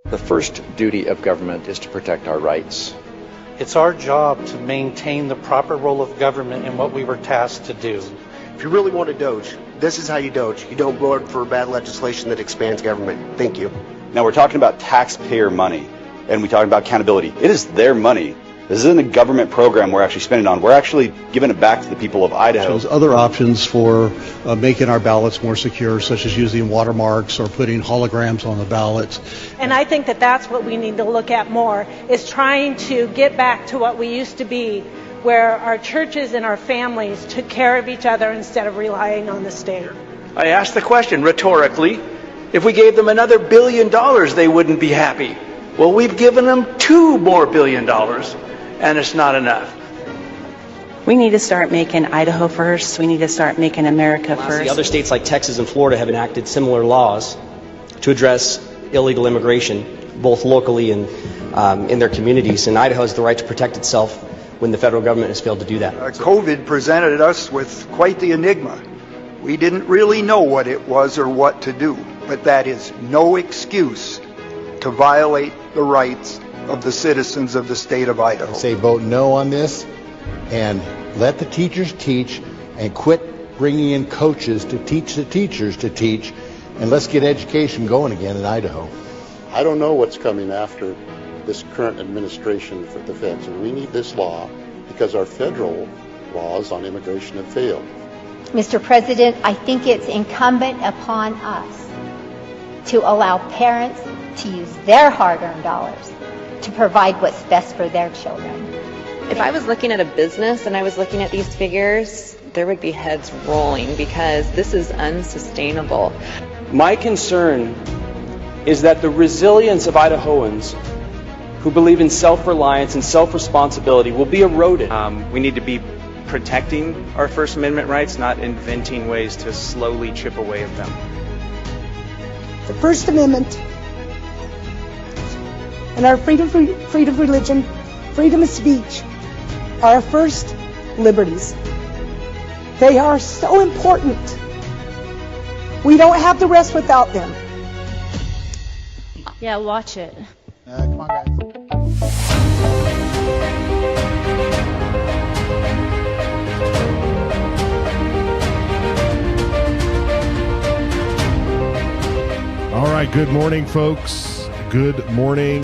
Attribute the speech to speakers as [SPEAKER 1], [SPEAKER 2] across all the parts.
[SPEAKER 1] The first duty of government is to protect our rights.
[SPEAKER 2] It's our job to maintain the proper role of government in what we were tasked to do.
[SPEAKER 3] If you really want to doge, this is how you doge. You don't vote for bad legislation that expands government. Thank you.
[SPEAKER 4] Now we're talking about taxpayer money, and we're talking about accountability. It is their money. This isn't a government program we're actually spending on. We're actually giving it back to the people of Idaho.
[SPEAKER 5] There's other options for making our ballots more secure, such as using watermarks or putting holograms on the ballots.
[SPEAKER 6] And I think that that's what we need to look at more, is trying to get back to what we used to be, where our churches and our families took care of each other instead of relying on the state.
[SPEAKER 7] I asked the question rhetorically, if we gave them another $1 billion, they wouldn't be happy. Well, we've given them $2 more billion, and it's not enough.
[SPEAKER 8] We need to start making Idaho first. We need to start making America first.
[SPEAKER 9] Other states like Texas and Florida have enacted similar laws to address illegal immigration, both locally and in their communities. And Idaho has the right to protect itself when the federal government has failed to do that.
[SPEAKER 10] COVID presented us with quite the enigma. We didn't really know what it was or what to do, but that is no excuse to violate the rights of the citizens of the state of Idaho.
[SPEAKER 11] Say vote no on this and let the teachers teach and quit bringing in coaches to teach the teachers to teach, and let's get education going again in Idaho.
[SPEAKER 12] I don't know what's coming after this current administration for the feds, and we need this law because our federal laws on immigration have failed.
[SPEAKER 13] Mr. President, I think it's incumbent upon us to allow parents to use their hard-earned dollars to provide what's best for their children.
[SPEAKER 14] If I was looking at a business and I was looking at these figures, there would be heads rolling because this is unsustainable.
[SPEAKER 15] My concern is that the resilience of Idahoans who believe in self-reliance and self-responsibility will be eroded.
[SPEAKER 16] We need to be protecting our First Amendment rights, not inventing ways to slowly chip away at them.
[SPEAKER 17] The First Amendment and our freedom of religion, freedom of speech are our first liberties. They are so important. We don't have the rest without them.
[SPEAKER 6] Yeah, watch it.
[SPEAKER 11] Come on, guys.
[SPEAKER 18] All right, good morning, folks. Good morning.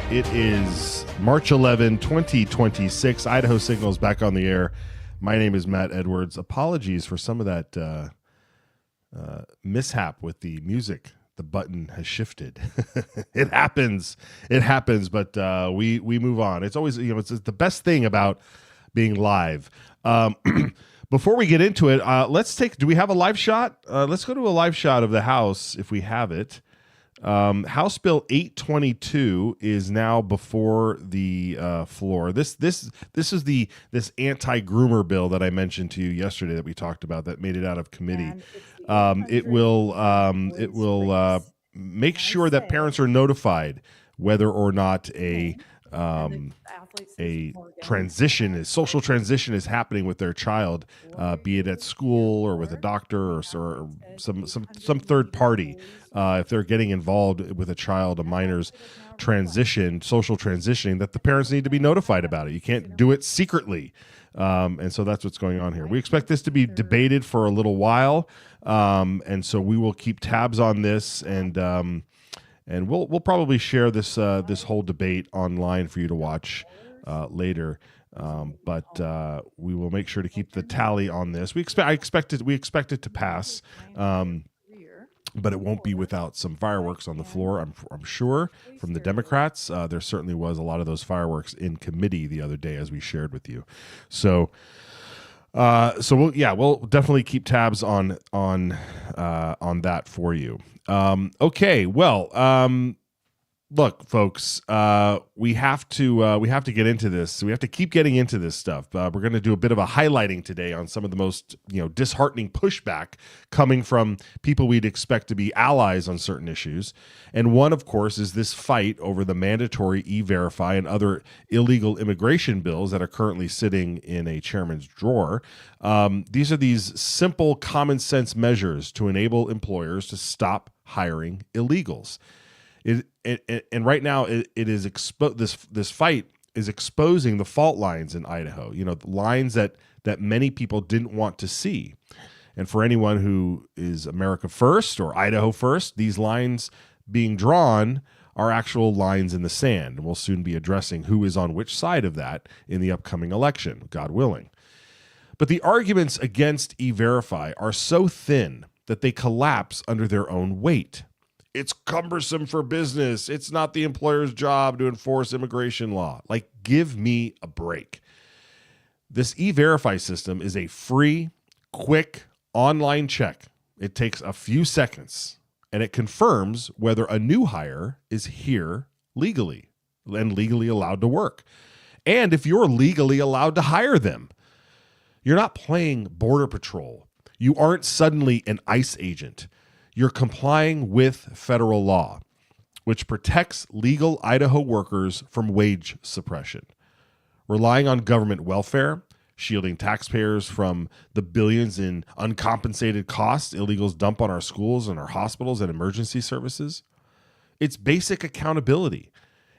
[SPEAKER 18] It is March 11, 2026. Idaho Signal is back on the air. My name is Matt Edwards. Apologies for some of that mishap with the music. The button has shifted. It happens. But we move on. It's always, it's the best thing about being live. Before we get into it, do we have a live shot? Let's go to a live shot of the House if we have it. House Bill 822 is now before the floor. This is this anti-groomer bill that I mentioned to you yesterday that we talked about that made it out of committee. It will make sure that parents are notified whether or not a social transition is happening with their child, be it at school or with a doctor or some third party. If they're getting involved with a minor's social transitioning, that the parents need to be notified about it. You can't do it secretly. And so that's what's going on here. We expect this to be debated for a little while. And so we will keep tabs on this, and we'll probably share this whole debate online for you to watch later. But we will make sure to keep the tally on this. We expect it to pass. But it won't be without some fireworks on the floor, I'm sure, from the Democrats. There certainly was a lot of those fireworks in committee the other day, as we shared with you. So we'll definitely keep tabs on that for you. Okay, well, look, folks, we have to get into this. So we have to keep getting into this stuff. We're going to do a bit of a highlighting today on some of the most disheartening pushback coming from people we'd expect to be allies on certain issues. And one, of course, is this fight over the mandatory E-Verify and other illegal immigration bills that are currently sitting in a chairman's drawer. These are these simple, common sense measures to enable employers to stop hiring illegals. And right now it is this fight is exposing the fault lines in Idaho. The lines that many people didn't want to see. And for anyone who is America First or Idaho First, these lines being drawn are actual lines in the sand. And we'll soon be addressing who is on which side of that in the upcoming election, God willing. But the arguments against E-Verify are so thin that they collapse under their own weight. It's cumbersome for business. It's not the employer's job to enforce immigration law. Like, give me a break. This E-Verify system is a free, quick, online check. It takes a few seconds, and it confirms whether a new hire is here legally and legally allowed to work. And if you're legally allowed to hire them. You're not playing Border Patrol. You aren't suddenly an ICE agent. You're complying with federal law, which protects legal Idaho workers from wage suppression. Relying on government welfare, shielding taxpayers from the billions in uncompensated costs illegals dump on our schools and our hospitals and emergency services. It's basic accountability.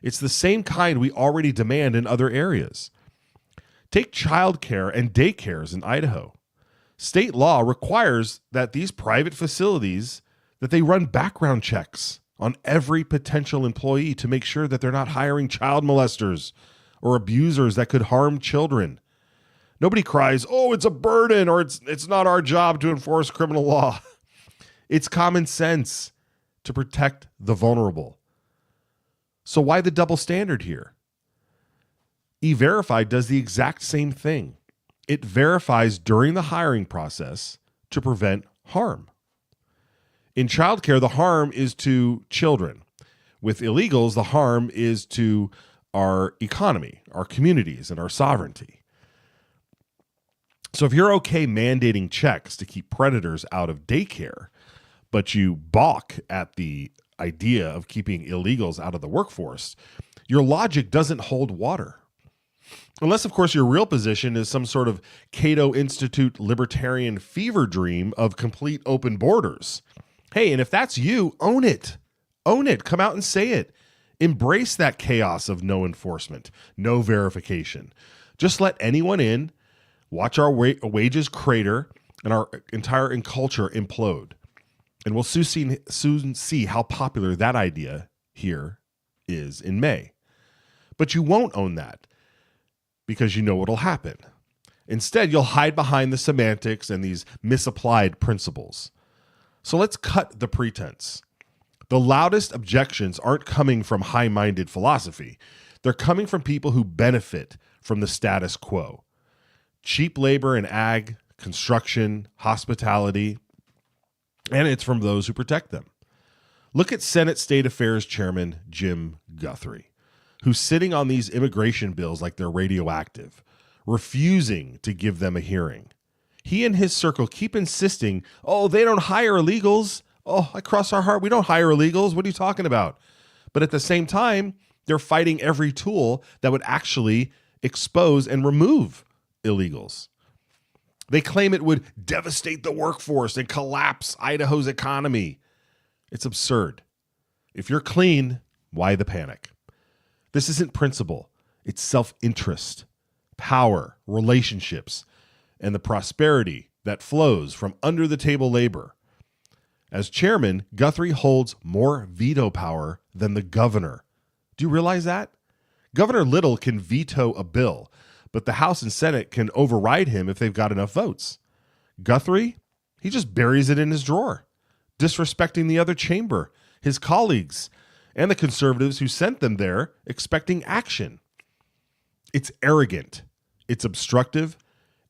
[SPEAKER 18] It's the same kind we already demand in other areas. Take childcare and daycares in Idaho. State law requires that these private facilities, that they run background checks on every potential employee to make sure that they're not hiring child molesters or abusers that could harm children. Nobody cries, "Oh, it's a burden," or it's not our job to enforce criminal law. It's common sense to protect the vulnerable. So why the double standard here? E-Verify does the exact same thing. It verifies during the hiring process to prevent harm. In childcare, the harm is to children. With illegals, the harm is to our economy, our communities, and our sovereignty. So if you're okay mandating checks to keep predators out of daycare, but you balk at the idea of keeping illegals out of the workforce, your logic doesn't hold water. Unless, of course, your real position is some sort of Cato Institute libertarian fever dream of complete open borders. Hey, and if that's you, own it. Own it. Come out and say it. Embrace that chaos of no enforcement, no verification. Just let anyone in, watch our wages crater, and our entire culture implode. And we'll soon see how popular that idea here is in May. But you won't own that, because you know what'll happen. Instead, you'll hide behind the semantics and these misapplied principles. So let's cut the pretense. The loudest objections aren't coming from high-minded philosophy. They're coming from people who benefit from the status quo. Cheap labor in ag, construction, hospitality, and it's from those who protect them. Look at Senate State Affairs Chairman Jim Guthrie, who's sitting on these immigration bills like they're radioactive, refusing to give them a hearing. He and his circle keep insisting, "Oh, they don't hire illegals. Oh, I cross our heart, we don't hire illegals. What are you talking about?" But at the same time, they're fighting every tool that would actually expose and remove illegals. They claim it would devastate the workforce and collapse Idaho's economy. It's absurd. If you're clean, why the panic? This isn't principle. It's self-interest, power, relationships, and the prosperity that flows from under-the-table labor. As chairman, Guthrie holds more veto power than the governor. Do you realize that? Governor Little can veto a bill, but the House and Senate can override him if they've got enough votes. Guthrie, he just buries it in his drawer, disrespecting the other chamber, his colleagues, and the conservatives who sent them there expecting action. It's arrogant, it's obstructive,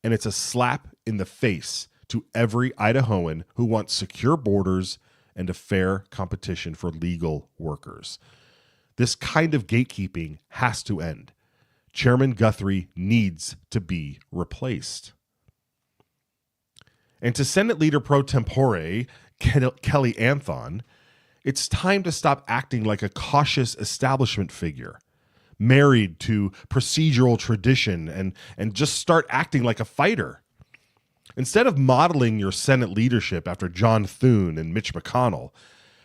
[SPEAKER 18] and it's a slap in the face to every Idahoan who wants secure borders and a fair competition for legal workers. This kind of gatekeeping has to end. Chairman Guthrie needs to be replaced. And to Senate Leader pro tempore Kelly Anthon, it's time to stop acting like a cautious establishment figure, married to procedural tradition, and just start acting like a fighter. Instead of modeling your Senate leadership after John Thune and Mitch McConnell,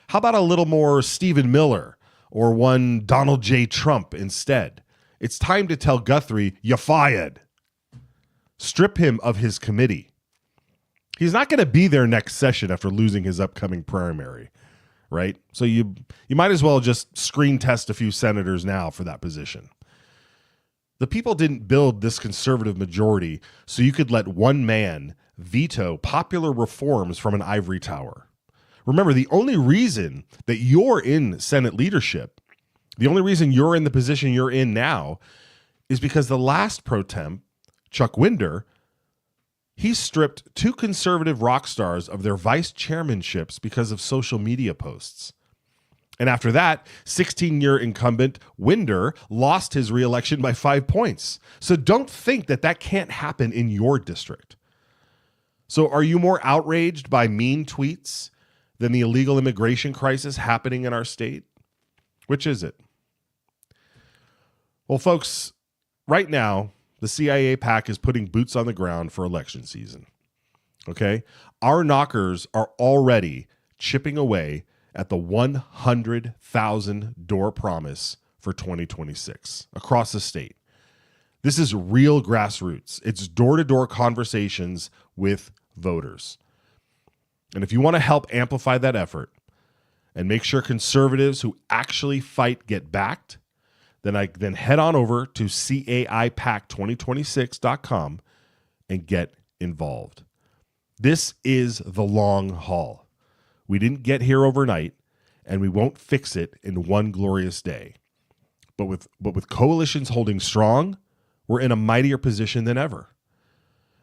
[SPEAKER 18] how about a little more Stephen Miller, or one Donald J. Trump instead. It's time to tell Guthrie, you're fired. Strip him of his committee. He's not going to be there next session after losing his upcoming primary, right? So you might as well just screen test a few senators now for that position. The people didn't build this conservative majority so you could let one man veto popular reforms from an ivory tower. Remember, the only reason that you're in Senate leadership, the only reason you're in the position you're in now, is because the last pro temp, Chuck Winder, he stripped two conservative rock stars of their vice chairmanships because of social media posts. And after that, 16-year incumbent Winder lost his reelection by 5 points. So don't think that that can't happen in your district. So are you more outraged by mean tweets than the illegal immigration crisis happening in our state? Which is it? Well, folks, right now, the CIA PAC is putting boots on the ground for election season. Okay? Our knockers are already chipping away at the 100,000 door promise for 2026 across the state. This is real grassroots. It's door-to-door conversations with voters. And if you want to help amplify that effort and make sure conservatives who actually fight get backed, then head on over to CAIPAC2026.com and get involved. This is the long haul. We didn't get here overnight, and we won't fix it in one glorious day. But with coalitions holding strong, we're in a mightier position than ever.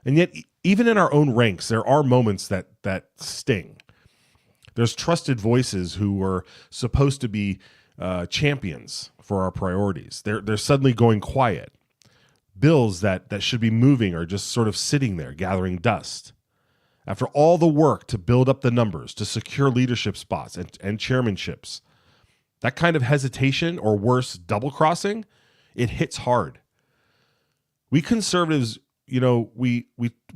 [SPEAKER 18] And yet, even in our own ranks, there are moments that sting. There's trusted voices who are supposed to be champions for our priorities. They're suddenly going quiet. Bills that should be moving are just sort of sitting there, gathering dust. After all the work to build up the numbers, to secure leadership spots and chairmanships, that kind of hesitation, or worse, double-crossing, it hits hard. We conservatives, we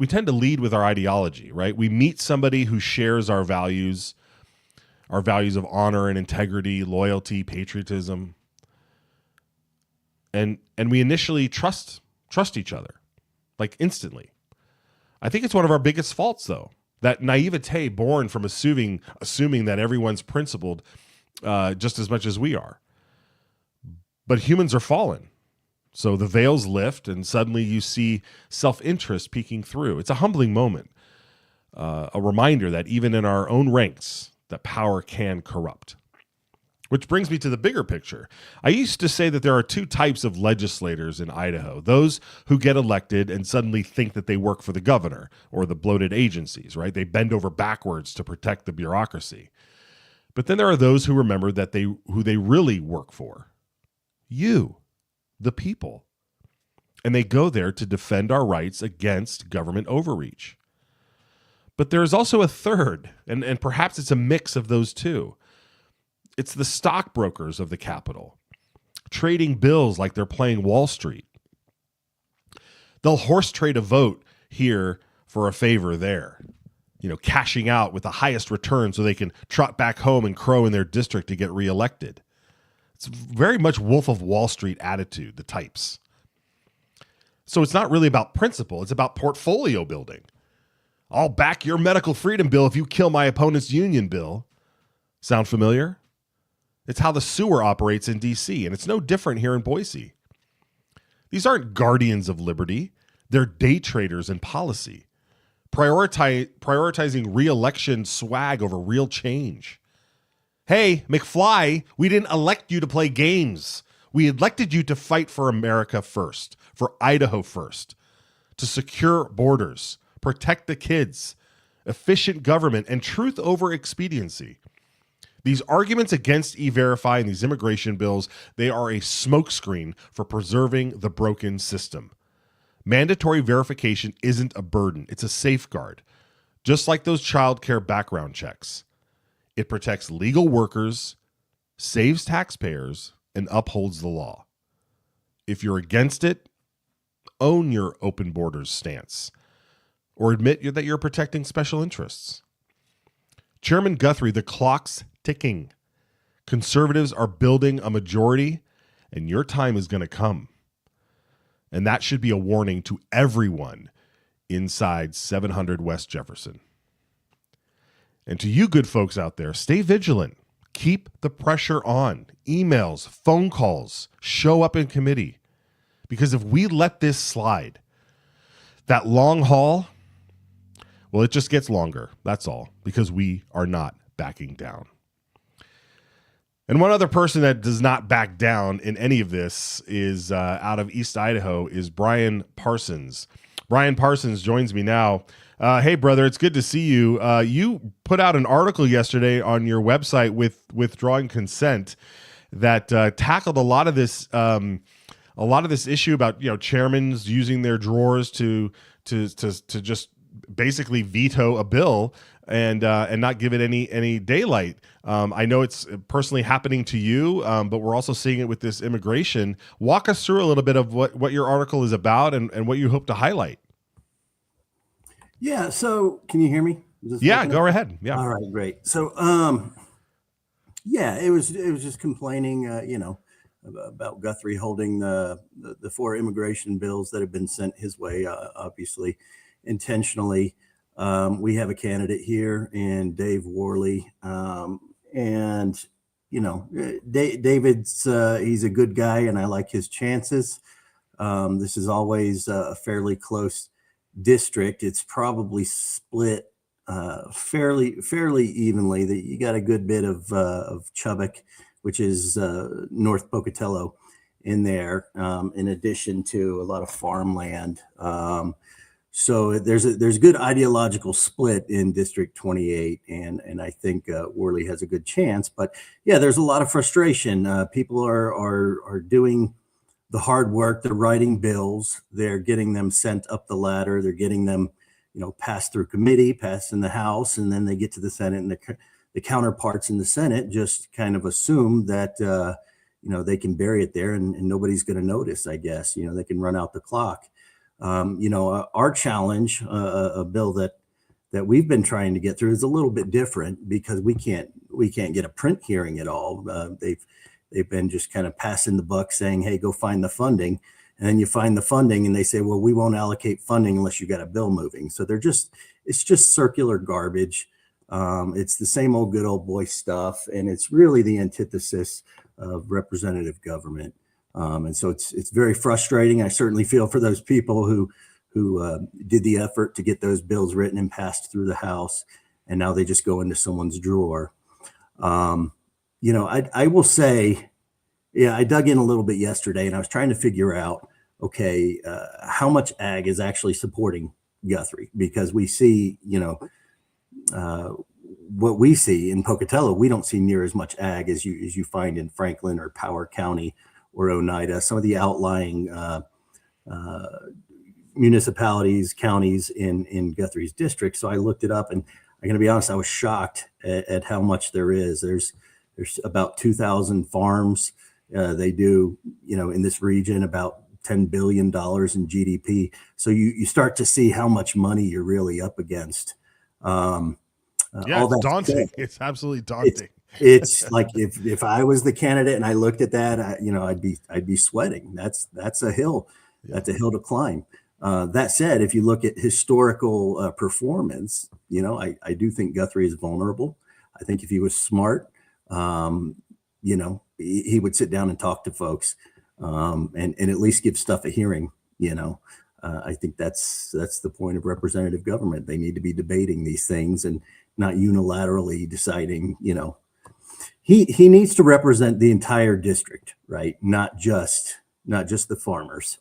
[SPEAKER 18] tend to lead with our ideology, right? We meet somebody who shares our values of honor and integrity, loyalty, patriotism, and we initially trust each other, like instantly. I think it's one of our biggest faults, though, that naivete born from assuming that everyone's principled just as much as we are. But humans are fallen. So the veils lift, and suddenly you see self-interest peeking through. It's a humbling moment, a reminder that even in our own ranks, that power can corrupt. Which brings me to the bigger picture. I used to say that there are two types of legislators in Idaho. Those who get elected and suddenly think that they work for the governor or the bloated agencies, right? They bend over backwards to protect the bureaucracy. But then there are those who remember that who they really work for. You, the people. And they go there to defend our rights against government overreach. But there is also a third, and perhaps it's a mix of those two. It's the stockbrokers of the Capitol, trading bills like they're playing Wall Street. They'll horse trade a vote here for a favor there, cashing out with the highest return so they can trot back home and crow in their district to get reelected. It's very much Wolf of Wall Street attitude, the types. So it's not really about principle, it's about portfolio building. I'll back your medical freedom bill if you kill my opponent's union bill. Sound familiar? It's how the sewer operates in D.C., and it's no different here in Boise. These aren't guardians of liberty. They're day traders in policy, prioritizing re-election swag over real change. Hey, McFly, we didn't elect you to play games. We elected you to fight for America first, for Idaho first, to secure borders, protect the kids, efficient government, and truth over expediency. These arguments against E-Verify and these immigration bills, they are a smokescreen for preserving the broken system. Mandatory verification isn't a burden. It's a safeguard, just like those child care background checks. It protects legal workers, saves taxpayers, and upholds the law. If you're against it, own your open borders stance, or admit that you're protecting special interests. Chairman Guthrie, the clock's ticking. Conservatives are building a majority, and your time is going to come. And that should be a warning to everyone inside 700 West Jefferson. And to you good folks out there, stay vigilant. Keep the pressure on. Emails, phone calls, show up in committee. Because if we let this slide, that long haul, well, it just gets longer. That's all. Because we are not backing down. And one other person that does not back down in any of this is out of East Idaho is Brian Parsons. Brian Parsons joins me now. Hey, brother, it's good to see you. You put out an article yesterday on your website with withdrawing consent that tackled a lot of this issue about chairmans using their drawers to just basically veto a bill and not give it any daylight. I know it's personally happening to you, but we're also seeing it with this immigration. Walk us through a little bit of what your article is about and what you hope to highlight.
[SPEAKER 19] Yeah. So can you hear me?
[SPEAKER 18] Yeah, go ahead. Yeah.
[SPEAKER 19] All right, great. So, yeah, it was just complaining, about Guthrie holding the 4 immigration bills that have been sent his way, obviously intentionally. We have a candidate here in Dave Worley, and David's he's a good guy, and I like his chances. This is always a fairly close district. It's probably split fairly evenly. That you got a good bit of Chubbuck, which is North Pocatello, in there, in addition to a lot of farmland. So there's a good ideological split in District 28, and I think Worley has a good chance. But yeah, there's a lot of frustration. People are doing the hard work. They're writing bills. They're getting them sent up the ladder. They're getting them, passed through committee, passed in the House, and then they get to the Senate, and the counterparts in the Senate just kind of assume that they can bury it there and nobody's going to notice. I guess they can run out the clock. Our challenge, a bill that we've been trying to get through, is a little bit different because we can't get a print hearing at all. They've been just kind of passing the buck, saying, "Hey, go find the funding," and then you find the funding, and they say, "Well, we won't allocate funding unless you got a bill moving." So it's just circular garbage. It's the same old good old boy stuff, and it's really the antithesis of representative government. And so it's very frustrating. I certainly feel for those people who did the effort to get those bills written and passed through the House, and now they just go into someone's drawer. I will say, yeah, I dug in a little bit yesterday, and I was trying to figure out, okay, how much ag is actually supporting Guthrie, because we see, what we see in Pocatello, we don't see near as much ag as you find in Franklin or Power County or Oneida, some of the outlying municipalities, counties in Guthrie's district. So I looked it up, and I'm going to be honest, I was shocked at how much there is. There's about 2,000 farms. They do, in this region, about $10 billion in GDP. So you start to see how much money you're really up against.
[SPEAKER 18] It's daunting. It's absolutely daunting.
[SPEAKER 19] It's like if I was the candidate and I looked at that, I'd be sweating. That's a hill. That's a hill to climb. That said, if you look at historical performance, I do think Guthrie is vulnerable. I think if he was smart, he would sit down and talk to folks, and at least give stuff a hearing. I think that's the point of representative government. They need to be debating these things and not unilaterally deciding. He needs to represent the entire district, right? Not just the farmers.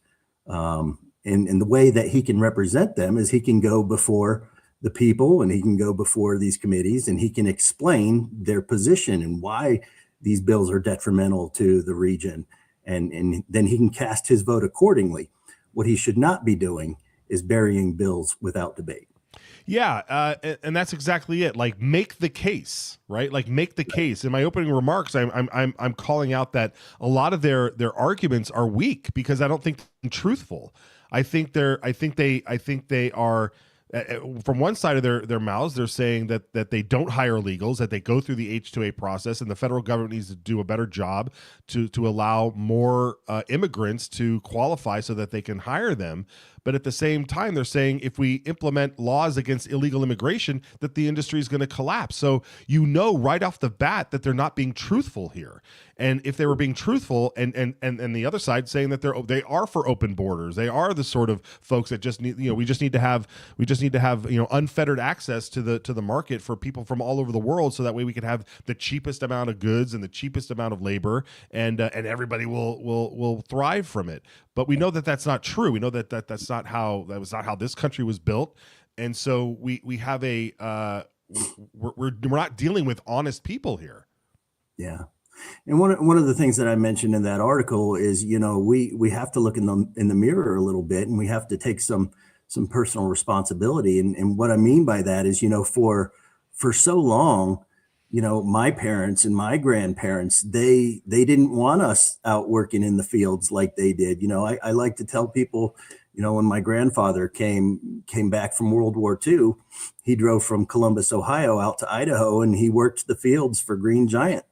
[SPEAKER 19] And the way that he can represent them is he can go before the people, and he can go before these committees, and he can explain their position and why these bills are detrimental to the region. And then he can cast his vote accordingly. What he should not be doing is burying bills without debate.
[SPEAKER 18] Yeah, and that's exactly it. Like, make the case, right? Like, make the case. In my opening remarks, I'm calling out that a lot of their arguments are weak because I don't think they're truthful. I think they are from one side of their mouths, they're saying that they don't hire illegals, that they go through the H-2A process, and the federal government needs to do a better job to allow more immigrants to qualify so that they can hire them. But at the same time, they're saying if we implement laws against illegal immigration, that the industry is going to collapse. So you know right off the bat that they're not being truthful here. And if they were being truthful, and the other side saying that they are for open borders, they are the sort of folks that just need, we just need to have unfettered access to the market for people from all over the world, so that way we can have the cheapest amount of goods and the cheapest amount of labor, and everybody will thrive from it. But we know that that's not true. We know that was not how this country was built, and so we have we're not dealing with honest people here.
[SPEAKER 19] Yeah. And one of the things that I mentioned in that article is, we have to look in the mirror a little bit, and we have to take some personal responsibility. And what I mean by that is, for so long, my parents and my grandparents, they didn't want us out working in the fields like they did. I like to tell people, when my grandfather came back from World War II, he drove from Columbus, Ohio out to Idaho, and he worked the fields for Green Giant.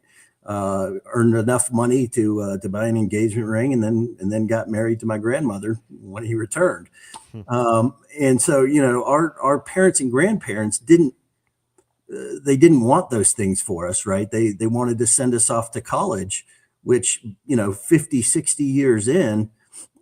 [SPEAKER 19] Earned enough money to buy an engagement ring, and then got married to my grandmother when he returned. And so, our parents and grandparents didn't want those things for us, right? They wanted to send us off to college, which, 50, 60 years in,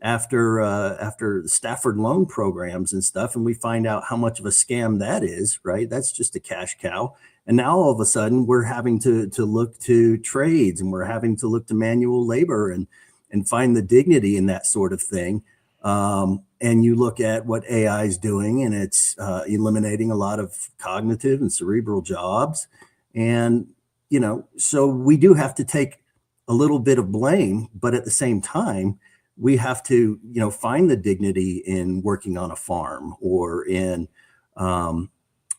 [SPEAKER 19] after the Stafford loan programs and stuff, and we find out how much of a scam that is, right? That's just a cash cow. And now all of a sudden we're having to look to trades, and we're having to look to manual labor and find the dignity in that sort of thing. And you look at what AI is doing, and it's eliminating a lot of cognitive and cerebral jobs. And, so we do have to take a little bit of blame, but at the same time, we have to, find the dignity in working on a farm, or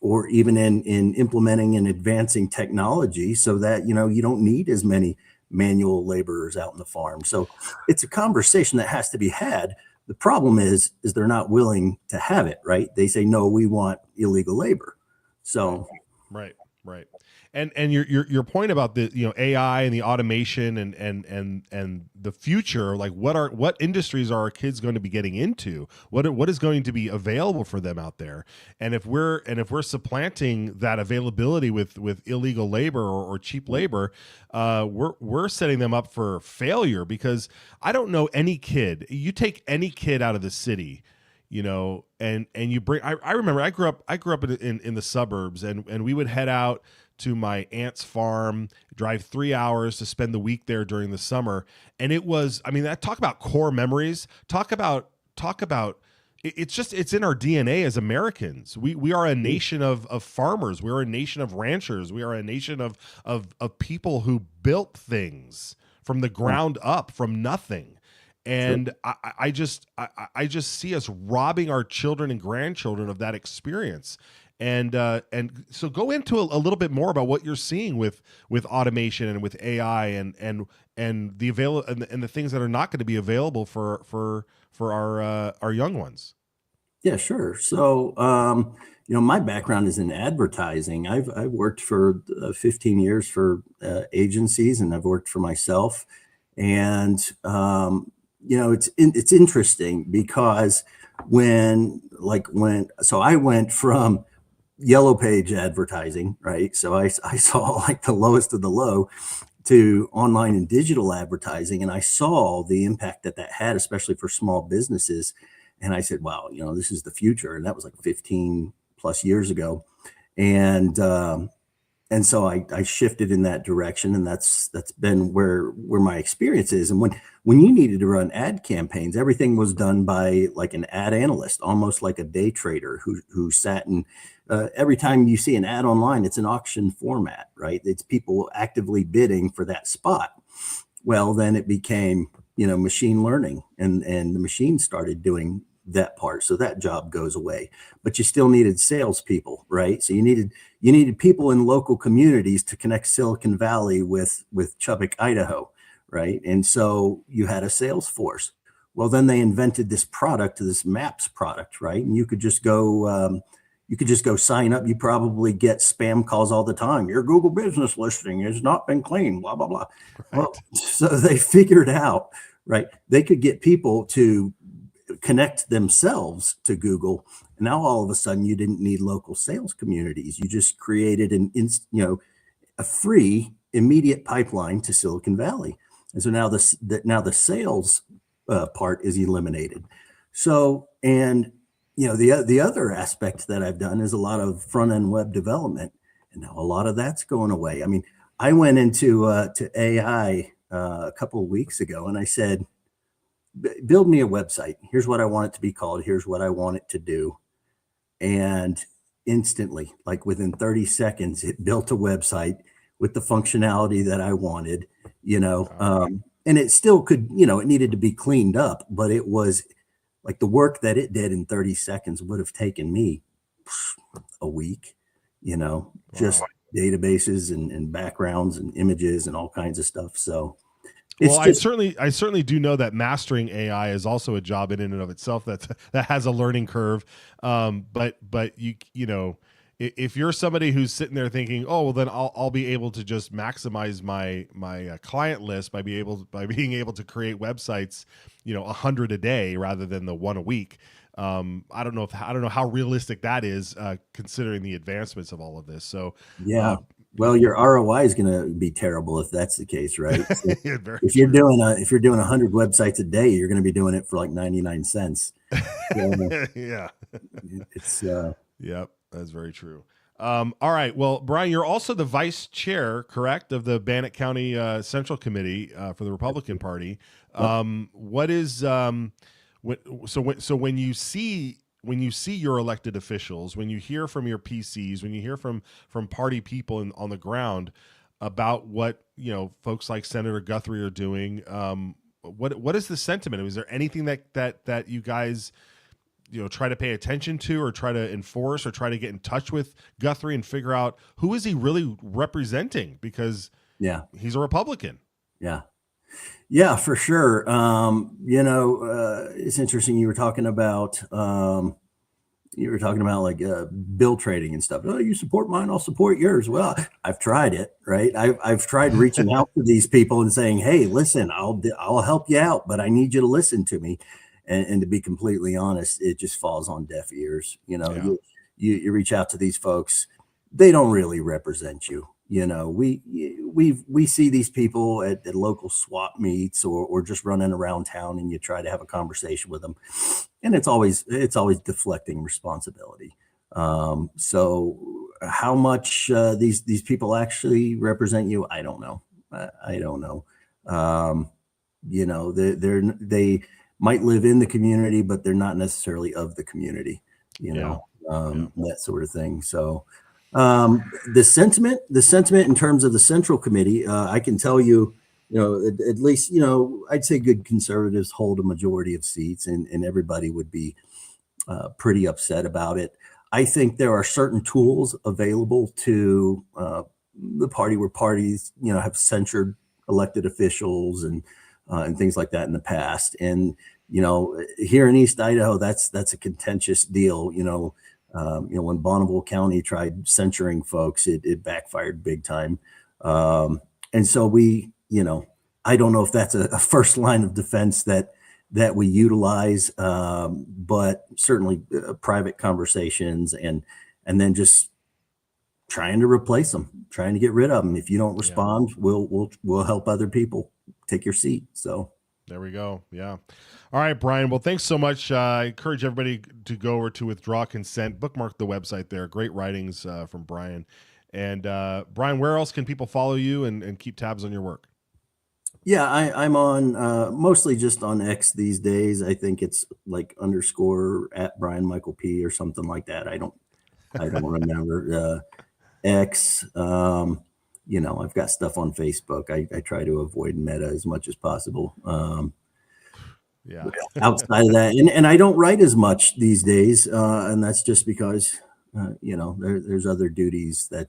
[SPEAKER 19] or even in implementing and advancing technology, so that, you don't need as many manual laborers out in the farm. So it's a conversation that has to be had. The problem is they're not willing to have it, right? They say, no, we want illegal labor. So.
[SPEAKER 18] Right. And your point about the AI and the automation and the future, like what industries are our kids going to be getting into? What is going to be available for them out there? And if we're supplanting that availability with illegal labor or cheap labor, we're setting them up for failure, because I don't know any kid. You take any kid out of the city, and you bring. I remember I grew up in the suburbs, and we would head out to my aunt's farm, drive 3 hours to spend the week there during the summer. And it was, talk about core memories, talk about, it's in our DNA as Americans. We are a nation of farmers. We are a nation of ranchers. We are a nation of people who built things from the ground up, from nothing. And sure. I just see us robbing our children and grandchildren of that experience. And so go into a little bit more about what you're seeing with automation and with AI and the things that are not going to be available for our young ones.
[SPEAKER 19] Yeah, sure. So, my background is in advertising. I've worked for 15 years for agencies, and I've worked for myself. And, it's interesting, because so I went from Yellow Page advertising, right? So I saw like the lowest of the low, to online and digital advertising, and I saw the impact that had, especially for small businesses. And I said, wow, this is the future. And that was like 15 plus years ago. And so I shifted in that direction, and that's been where my experience is. And when you needed to run ad campaigns, everything was done by like an ad analyst, almost like a day trader who sat and every time you see an ad online, it's an auction format, right? It's people actively bidding for that spot. Well, then it became, machine learning, and the machine started doing that part. So that job goes away, but you still needed salespeople, right? So you needed people in local communities to connect Silicon Valley with Chubbuck, Idaho, right? And so you had a sales force. Well, then they invented this product, this Maps product, right? And you could just go, you could just go sign up. You probably get spam calls all the time. Your Google business listing has not been cleaned, blah, blah, blah. Right. Well, so they figured out, right? They could get people to connect themselves to Google. And now all of a sudden you didn't need local sales communities. You just created a free immediate pipeline to Silicon Valley. And so now the sales part is eliminated. So, and the other aspect that I've done is a lot of front end web development, and now a lot of that's going away. I mean, I went into to AI a couple of weeks ago, and I said, build me a website. Here's what I want it to be called. Here's what I want it to do. And instantly, like within 30 seconds, it built a website with the functionality that I wanted, and it still could, it needed to be cleaned up, but it was like the work that it did in 30 seconds would have taken me a week, just databases and backgrounds and images and all kinds of stuff. So I certainly do know that mastering AI is also a job in and of itself that has a learning curve. But if you're somebody who's sitting there thinking, oh, well, then I'll be able to just maximize my client list by being able to create websites, 100 a day rather than the one a week. I don't know how realistic that is, considering the advancements of all of this. So yeah. Well, your ROI is going to be terrible if that's the case, right? So if you're doing 100 websites a day, you're going to be doing it for like 99 cents. So,
[SPEAKER 18] yeah,
[SPEAKER 19] it's
[SPEAKER 18] yep, that's very true. All right, well, Brian, you're also the vice chair, correct, of the Bannock County Central Committee for the Republican Party. What is when you see your elected officials, when you hear from your PCs, when you hear from party people on the ground about what folks like Senator Guthrie are doing, what is the sentiment? Is there anything that you guys try to pay attention to, or try to enforce, or try to get in touch with Guthrie and figure out who is he really representing? Because he's a Republican.
[SPEAKER 19] Yeah, for sure. It's interesting. You were talking about like bill trading and stuff. Oh, you support mine, I'll support yours. Well, I've tried it, right? I've tried reaching out to these people and saying, hey, listen, I'll help you out, but I need you to listen to me. And to be completely honest, it just falls on deaf ears. You reach out to these folks, they don't really represent you. We see these people at local swap meets or just running around town, and you try to have a conversation with them, and it's always deflecting responsibility. So how much these people actually represent you, I don't know. I don't know. They might live in the community, but they're not necessarily of the community. That sort of thing. So. The sentiment in terms of the Central Committee, I can tell you, at least, I'd say good conservatives hold a majority of seats, and everybody would be pretty upset about it. I think there are certain tools available to the party where parties, have censured elected officials and things like that in the past. And, here in East Idaho, that's a contentious deal, when Bonneville County tried censoring folks, it backfired big time. And so I don't know if that's a first line of defense that we utilize, but certainly private conversations and then just trying to replace them, trying to get rid of them. If you don't respond, we'll help other people take your seat. So
[SPEAKER 18] there we go. Yeah. All right, Brian. Well, thanks so much. I encourage everybody to go over to Withdraw Consent, bookmark the website there. Great writings from Brian. And Brian, where else can people follow you and keep tabs on your work?
[SPEAKER 19] Yeah, I'm on mostly just on X these days. I think it's like _ at Brian Michael P or something like that. I don't remember X. I've got stuff on Facebook. I try to avoid Meta as much as possible. Outside of that, and I don't write as much these days, and that's just because there's other duties that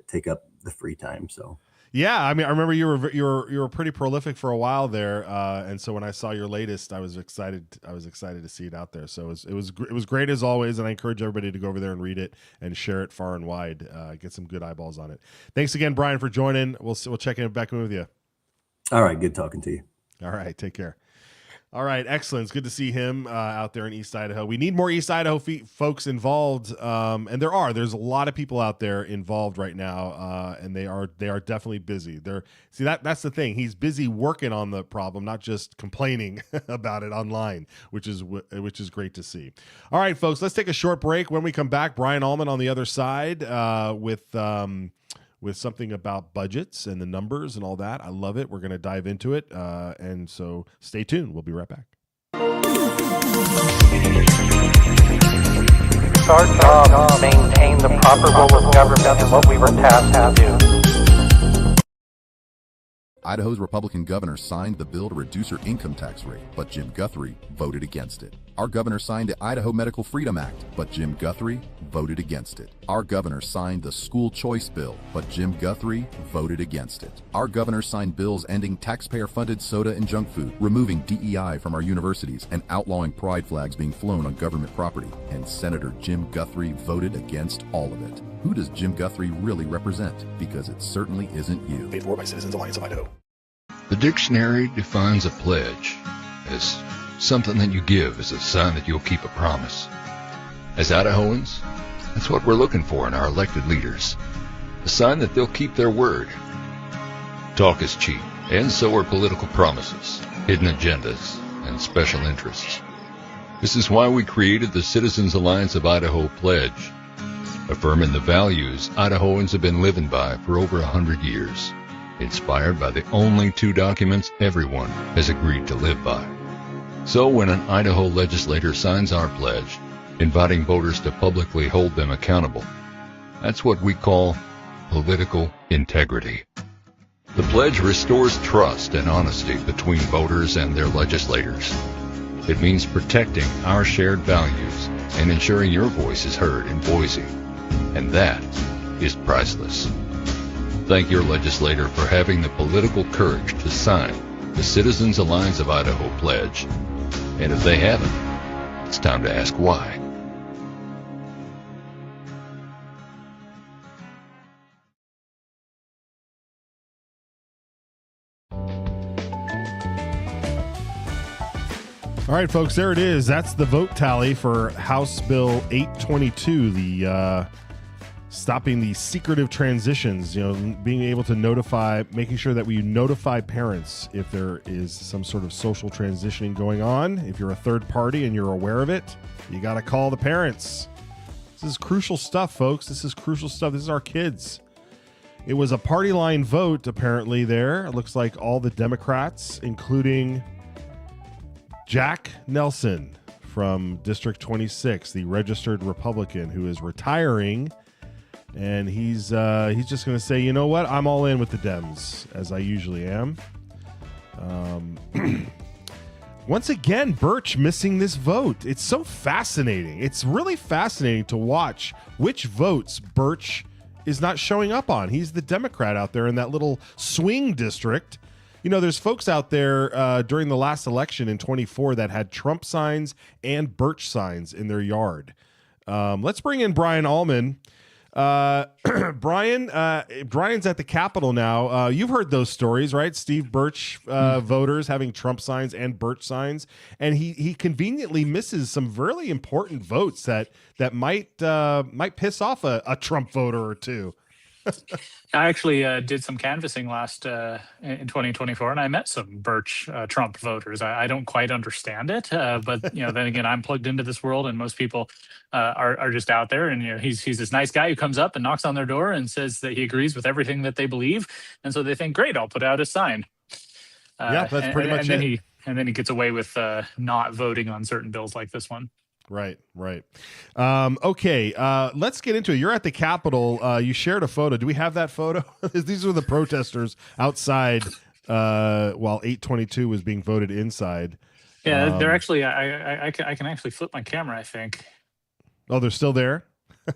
[SPEAKER 19] take up the free time. So
[SPEAKER 18] Yeah, I mean, I remember you were pretty prolific for a while there, and so when I saw your latest, I was excited. I was excited to see it out there. So it was great as always, and I encourage everybody to go over there and read it and share it far and wide. Get some good eyeballs on it. Thanks again, Brian, for joining. We'll check back in with you.
[SPEAKER 19] All right, good talking to you.
[SPEAKER 18] All right, take care. All right, excellent. It's good to see him out there in East Idaho. We need more East Idaho folks involved, and there's a lot of people out there involved right now, and they are definitely busy. That's the thing. He's busy working on the problem, not just complaining about it online, which is great to see. All right, folks, let's take a short break. When we come back, Brian Allman on the other side with something about budgets and the numbers and all that. I love it. We're going to dive into it. And so stay tuned. We'll be right back.
[SPEAKER 2] It's our job to maintain the proper role of government and what we were tasked to do.
[SPEAKER 20] Idaho's Republican governor signed the bill to reduce her income tax rate, but Jim Guthrie voted against it. Our governor signed the Idaho Medical Freedom Act, but Jim Guthrie voted against it. Our governor signed the school choice bill, but Jim Guthrie voted against it. Our governor signed bills ending taxpayer-funded soda and junk food, removing DEI from our universities, and outlawing pride flags being flown on government property. And Senator Jim Guthrie voted against all of it. Who does Jim Guthrie really represent? Because it certainly isn't you.
[SPEAKER 21] Paid for by Citizens Alliance of Idaho.
[SPEAKER 22] The dictionary defines a pledge as something that you give as a sign that you'll keep a promise. As Idahoans, that's what we're looking for in our elected leaders. A sign that they'll keep their word. Talk is cheap, and so are political promises, hidden agendas, and special interests. This is why we created the Citizens Alliance of Idaho Pledge, affirming the values Idahoans have been living by for over 100 years, inspired by the only two documents everyone has agreed to live by. So when an Idaho legislator signs our pledge, inviting voters to publicly hold them accountable, that's what we call political integrity. The pledge restores trust and honesty between voters and their legislators. It means protecting our shared values and ensuring your voice is heard in Boise. And that is priceless. Thank your legislator for having the political courage to sign the Citizens Alliance of Idaho Pledge. And if they haven't, it's time to ask why.
[SPEAKER 18] All right, folks, there it is. That's the vote tally for House Bill 822, the stopping the secretive transitions, being able to making sure that we notify parents if there is some sort of social transitioning going on. If you're a third party and you're aware of it, you got to call the parents. This is crucial stuff, folks. This is crucial stuff. This is our kids. It was a party line vote, apparently, there. It looks like all the Democrats, including Jack Nelson from District 26, the registered Republican who is retiring. And he's just going to say, you know what? I'm all in with the Dems, as I usually am. Once again, Birch missing this vote. It's so fascinating. It's really fascinating to watch which votes Birch is not showing up on. He's the Democrat out there in that little swing district. There's folks out there during the last election in 24 that had Trump signs and Birch signs in their yard. Let's bring in Brian Allman. Brian's at the Capitol now. You've heard those stories, right? Steve Birch voters having Trump signs and Birch signs, and he conveniently misses some really important votes that might piss off a Trump voter or two.
[SPEAKER 23] I actually did some canvassing last in 2024, and I met some Birch Trump voters. I don't quite understand it, but then again, I'm plugged into this world, and most people are just out there. And he's this nice guy who comes up and knocks on their door and says that he agrees with everything that they believe, and so they think, great, I'll put out a sign.
[SPEAKER 18] Yeah, that's pretty much it.
[SPEAKER 23] And then he gets away with not voting on certain bills like this one.
[SPEAKER 18] Right. Okay, let's get into it. You're at the Capitol. You shared a photo. Do we have that photo? These were the protesters outside while 822 was being voted inside.
[SPEAKER 23] Yeah, they're actually, I can actually flip my camera, I think.
[SPEAKER 18] Oh, they're still there?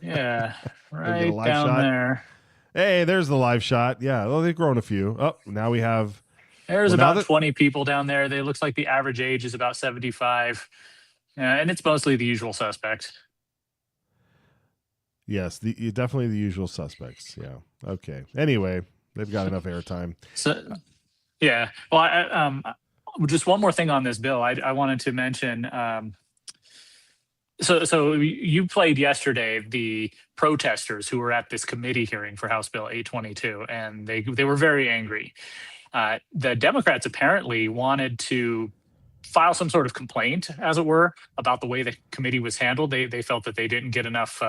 [SPEAKER 23] Yeah,
[SPEAKER 18] Get a
[SPEAKER 23] right
[SPEAKER 18] live
[SPEAKER 23] down
[SPEAKER 18] shot?
[SPEAKER 23] there.
[SPEAKER 18] Hey, there's the live shot. Yeah, well, they've grown a few. Oh, now we have.
[SPEAKER 23] There's
[SPEAKER 18] well, now
[SPEAKER 23] about
[SPEAKER 18] that-
[SPEAKER 23] 20 people down there. They looks like the average age is about 75, and it's mostly the usual suspects.
[SPEAKER 18] Yes, definitely the usual suspects. Yeah. Okay. Anyway, they've got enough airtime.
[SPEAKER 23] So, yeah. Well, just one more thing on this bill. I wanted to mention. So you played yesterday the protesters who were at this committee hearing for House Bill 822, and they were very angry. The Democrats apparently wanted to file some sort of complaint, as it were, about the way the committee was handled. They felt that they didn't get enough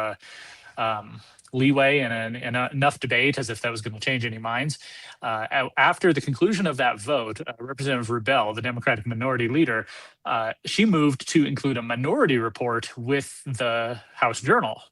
[SPEAKER 23] leeway and enough debate, as if that was going to change any minds. After the conclusion of that vote, Representative Rubel, the Democratic minority leader, she moved to include a minority report with the House Journal.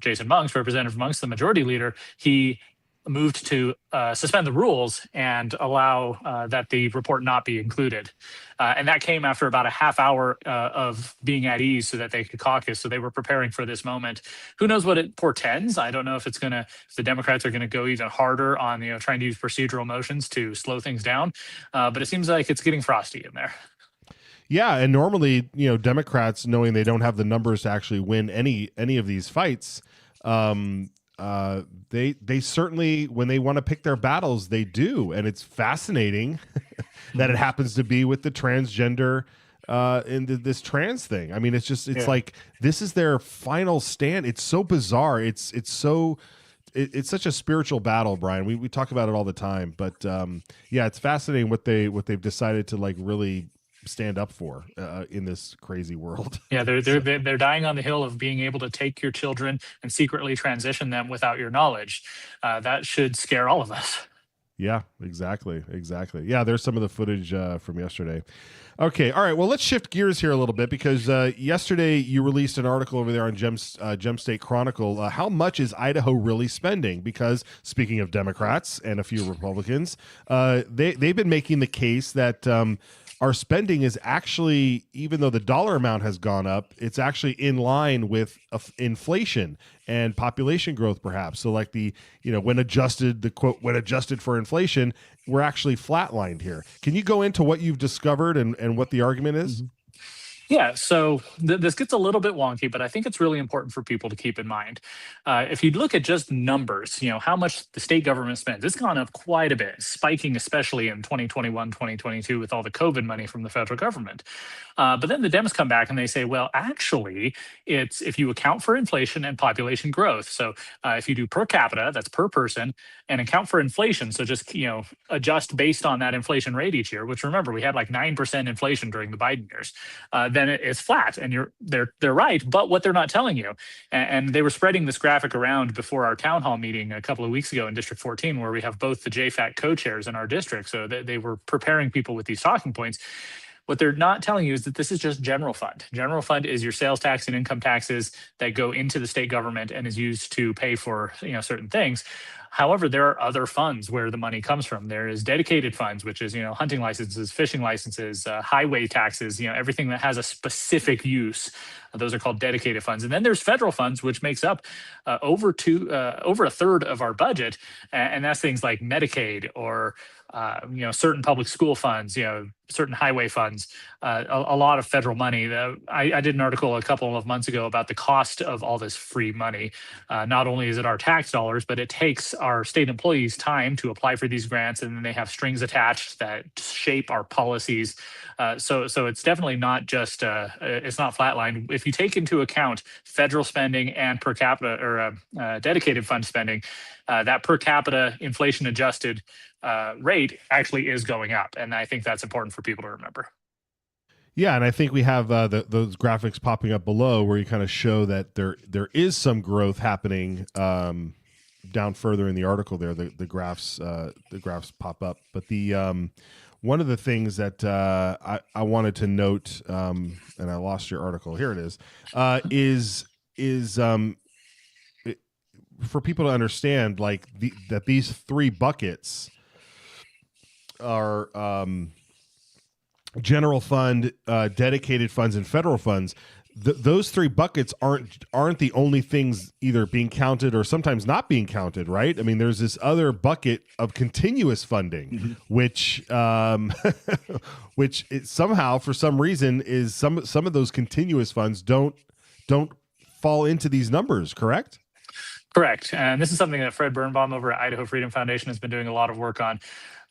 [SPEAKER 23] Jason Monks, Representative Monks, the majority leader, he moved to suspend the rules and allow that the report not be included. And that came after about a half hour of being at ease so that they could caucus. So they were preparing for this moment. Who knows what it portends? I don't know if if the Democrats are going to go even harder on trying to use procedural motions to slow things down. But it seems like it's getting frosty in there.
[SPEAKER 18] Yeah, and normally, Democrats, knowing they don't have the numbers to actually win any of these fights, they certainly, when they want to pick their battles, they do, and it's fascinating that it happens to be with the transgender in this trans thing. I mean, it's like this is their final stand. It's so bizarre. It's such a spiritual battle, Brian. We talk about it all the time, but it's fascinating what they've decided to really stand up for in this crazy world.
[SPEAKER 23] Yeah, they're dying on the hill of being able to take your children and secretly transition them without your knowledge. That should scare all of us.
[SPEAKER 18] Yeah, exactly. Yeah, there's some of the footage from yesterday. Okay, all right. Well, let's shift gears here a little bit because yesterday you released an article over there on Gem State Chronicle. How much is Idaho really spending? Because speaking of Democrats and a few Republicans, they've been making the case that our spending is actually, even though the dollar amount has gone up, it's actually in line with inflation and population growth, perhaps. So when adjusted for inflation, we're actually flatlined here. Can you go into what you've discovered and what the argument is?
[SPEAKER 23] Mm-hmm. Yeah, so this gets a little bit wonky, but I think it's really important for people to keep in mind. If you look at just numbers, how much the state government spends, it's gone up quite a bit, spiking especially in 2021, 2022 with all the COVID money from the federal government. But then the Dems come back and they say, well, actually, it's if you account for inflation and population growth. So if you do per capita, that's per person, and account for inflation, so just adjust based on that inflation rate each year, which remember, we had 9% inflation during the Biden years. Then it's flat, and they're right. But what they're not telling you, and they were spreading this graphic around before our town hall meeting a couple of weeks ago in District 14, where we have both the JFAC co-chairs in our district. So they were preparing people with these talking points. What they're not telling you is that this is just general fund. General fund is your sales tax and income taxes that go into the state government and is used to pay for certain things. However, there are other funds where the money comes from. There is dedicated funds, which is hunting licenses, fishing licenses, highway taxes, everything that has a specific use. Those are called dedicated funds. And then there's federal funds, which makes up over a third of our budget, and that's things like Medicaid or certain public school funds, certain highway funds, a lot of federal money. I did an article a couple of months ago about the cost of all this free money. Not only is it our tax dollars, but it takes our state employees time to apply for these grants, and then they have strings attached that shape our policies. So it's definitely not just it's not flatlined. If you take into account federal spending and per capita or dedicated fund spending, that per capita inflation adjusted rate actually is going up, and I think that's important for people to remember.
[SPEAKER 18] Yeah, and I think we have those graphics popping up below where you kind of show that there is some growth happening down further in the article. There, the graphs pop up, but the one of the things that I wanted to note, and I lost your article. Here it is for people to understand, that these three buckets are general fund, dedicated funds, and federal funds. those three buckets aren't the only things either being counted or sometimes not being counted, right? I mean, there's this other bucket of continuous funding, which which somehow, for some reason, is some of those continuous funds don't fall into these numbers, correct?
[SPEAKER 23] Correct. And this is something that Fred Birnbaum over at Idaho Freedom Foundation has been doing a lot of work on.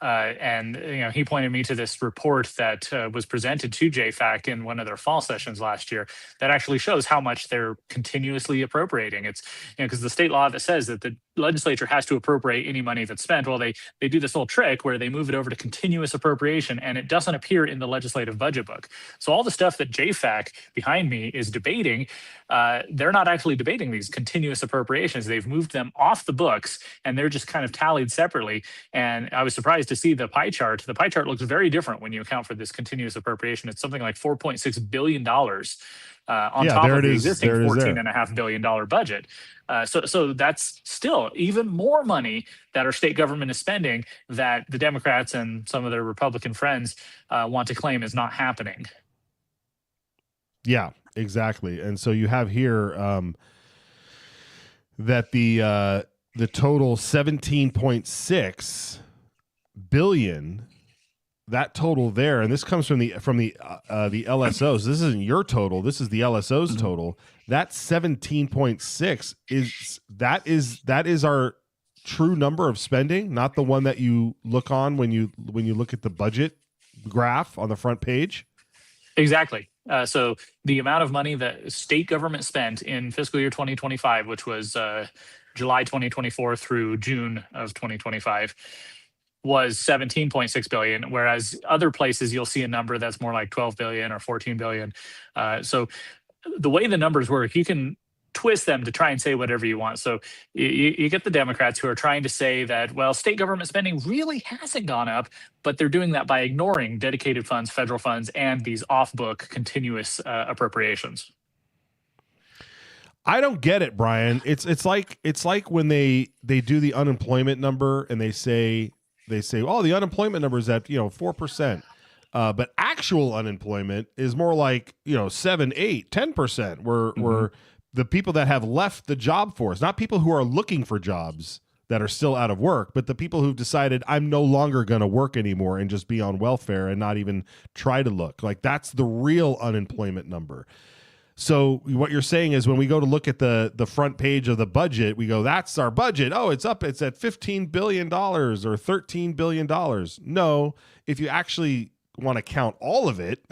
[SPEAKER 23] And he pointed me to this report that was presented to JFAC in one of their fall sessions last year that actually shows how much they're continuously appropriating. It's because the state law that says that the legislature has to appropriate any money that's spent. Well, they do this little trick where they move it over to continuous appropriation, and it doesn't appear in the legislative budget book. So all the stuff that JFAC behind me is debating, they're not actually debating these continuous appropriations. They've moved them off the books, and they're just kind of tallied separately. And I was surprised to see the pie chart. The pie chart looks very different when you account for this continuous appropriation. It's something like $4.6 billion on top of the existing $14.5 billion budget. So that's still even more money that our state government is spending that the Democrats and some of their Republican friends want to claim is not happening.
[SPEAKER 18] Yeah, exactly. And so you have here that the total 17.6 billion, that total there, and this comes from the LSOs. This isn't your total. This is the LSO's total. That 17.6 is our true number of spending, not the one that you look on when you look at the budget graph on the front page.
[SPEAKER 23] Exactly. So the amount of money that state government spent in fiscal year 2025, which was July 2024 through June of 2025, was 17.6 billion, whereas other places you'll see a number that's more like 12 billion or 14 billion. So the way the numbers work, you can twist them to try and say whatever you want. So you get the Democrats who are trying to say that, well, state government spending really hasn't gone up, but they're doing that by ignoring dedicated funds, federal funds, and these off-book continuous appropriations.
[SPEAKER 18] I don't get it, Brian. It's like when they do the unemployment number and they say, oh, the unemployment number is at 4%. But actual unemployment is more like 7, 8, 10%. Where the people that have left the job force, not people who are looking for jobs that are still out of work, but the people who've decided I'm no longer going to work anymore and just be on welfare and not even try to look. Like, that's the real unemployment number. So what you're saying is when we go to look at the front page of the budget, we go, that's our budget. Oh, it's up. It's at $15 billion or $13 billion. No, if you actually want to count all of it,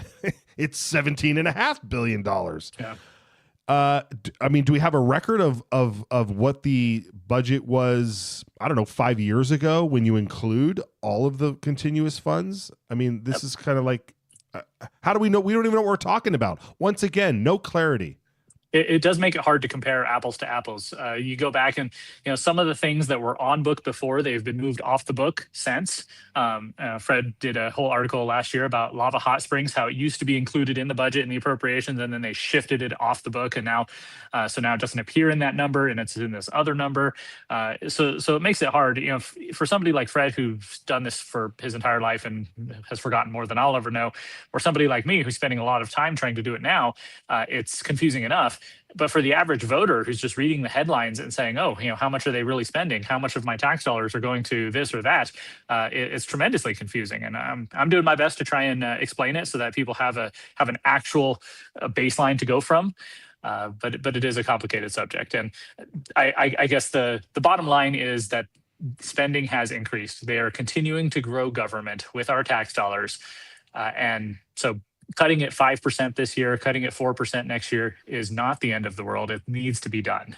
[SPEAKER 18] it's $17.5 billion.
[SPEAKER 23] Yeah.
[SPEAKER 18] I mean, do we have a record of what the budget was, I don't know, 5 years ago when you include all of the continuous funds? I mean, this is kind of like, how do we know? We don't even know what we're talking about. Once again, no clarity.
[SPEAKER 23] It does make it hard to compare apples to apples. You go back and, some of the things that were on book before, they've been moved off the book since. Fred did a whole article last year about Lava Hot Springs, how it used to be included in the budget and the appropriations, and then they shifted it off the book. And now it doesn't appear in that number, and it's in this other number. So it makes it hard, for somebody like Fred, who's done this for his entire life and has forgotten more than I'll ever know, or somebody like me who's spending a lot of time trying to do it now, it's confusing enough. But for the average voter who's just reading the headlines and saying, oh, how much are they really spending? How much of my tax dollars are going to this or that? It's tremendously confusing. And I'm doing my best to try and explain it so that people have an actual baseline to go from. But it is a complicated subject. And I guess the bottom line is that spending has increased. They are continuing to grow government with our tax dollars. And so cutting it 5% this year, cutting it 4% next year is not the end of the world. It needs to be done.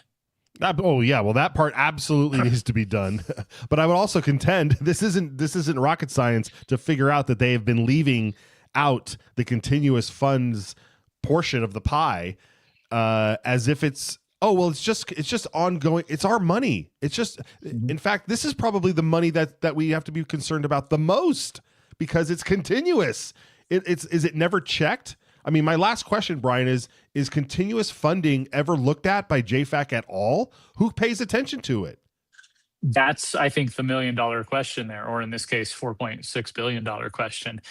[SPEAKER 18] Oh yeah, well that part absolutely needs to be done. But I would also contend this isn't rocket science to figure out that they have been leaving out the continuous funds portion of the pie as if it's just ongoing. It's our money. It's just in fact, this is probably the money that we have to be concerned about the most because it's continuous. Is it never checked? I mean, my last question, Brian, is continuous funding ever looked at by JFAC at all? Who pays attention to it?
[SPEAKER 23] That's, I think, the $1 million question there, or in this case, $4.6 billion question.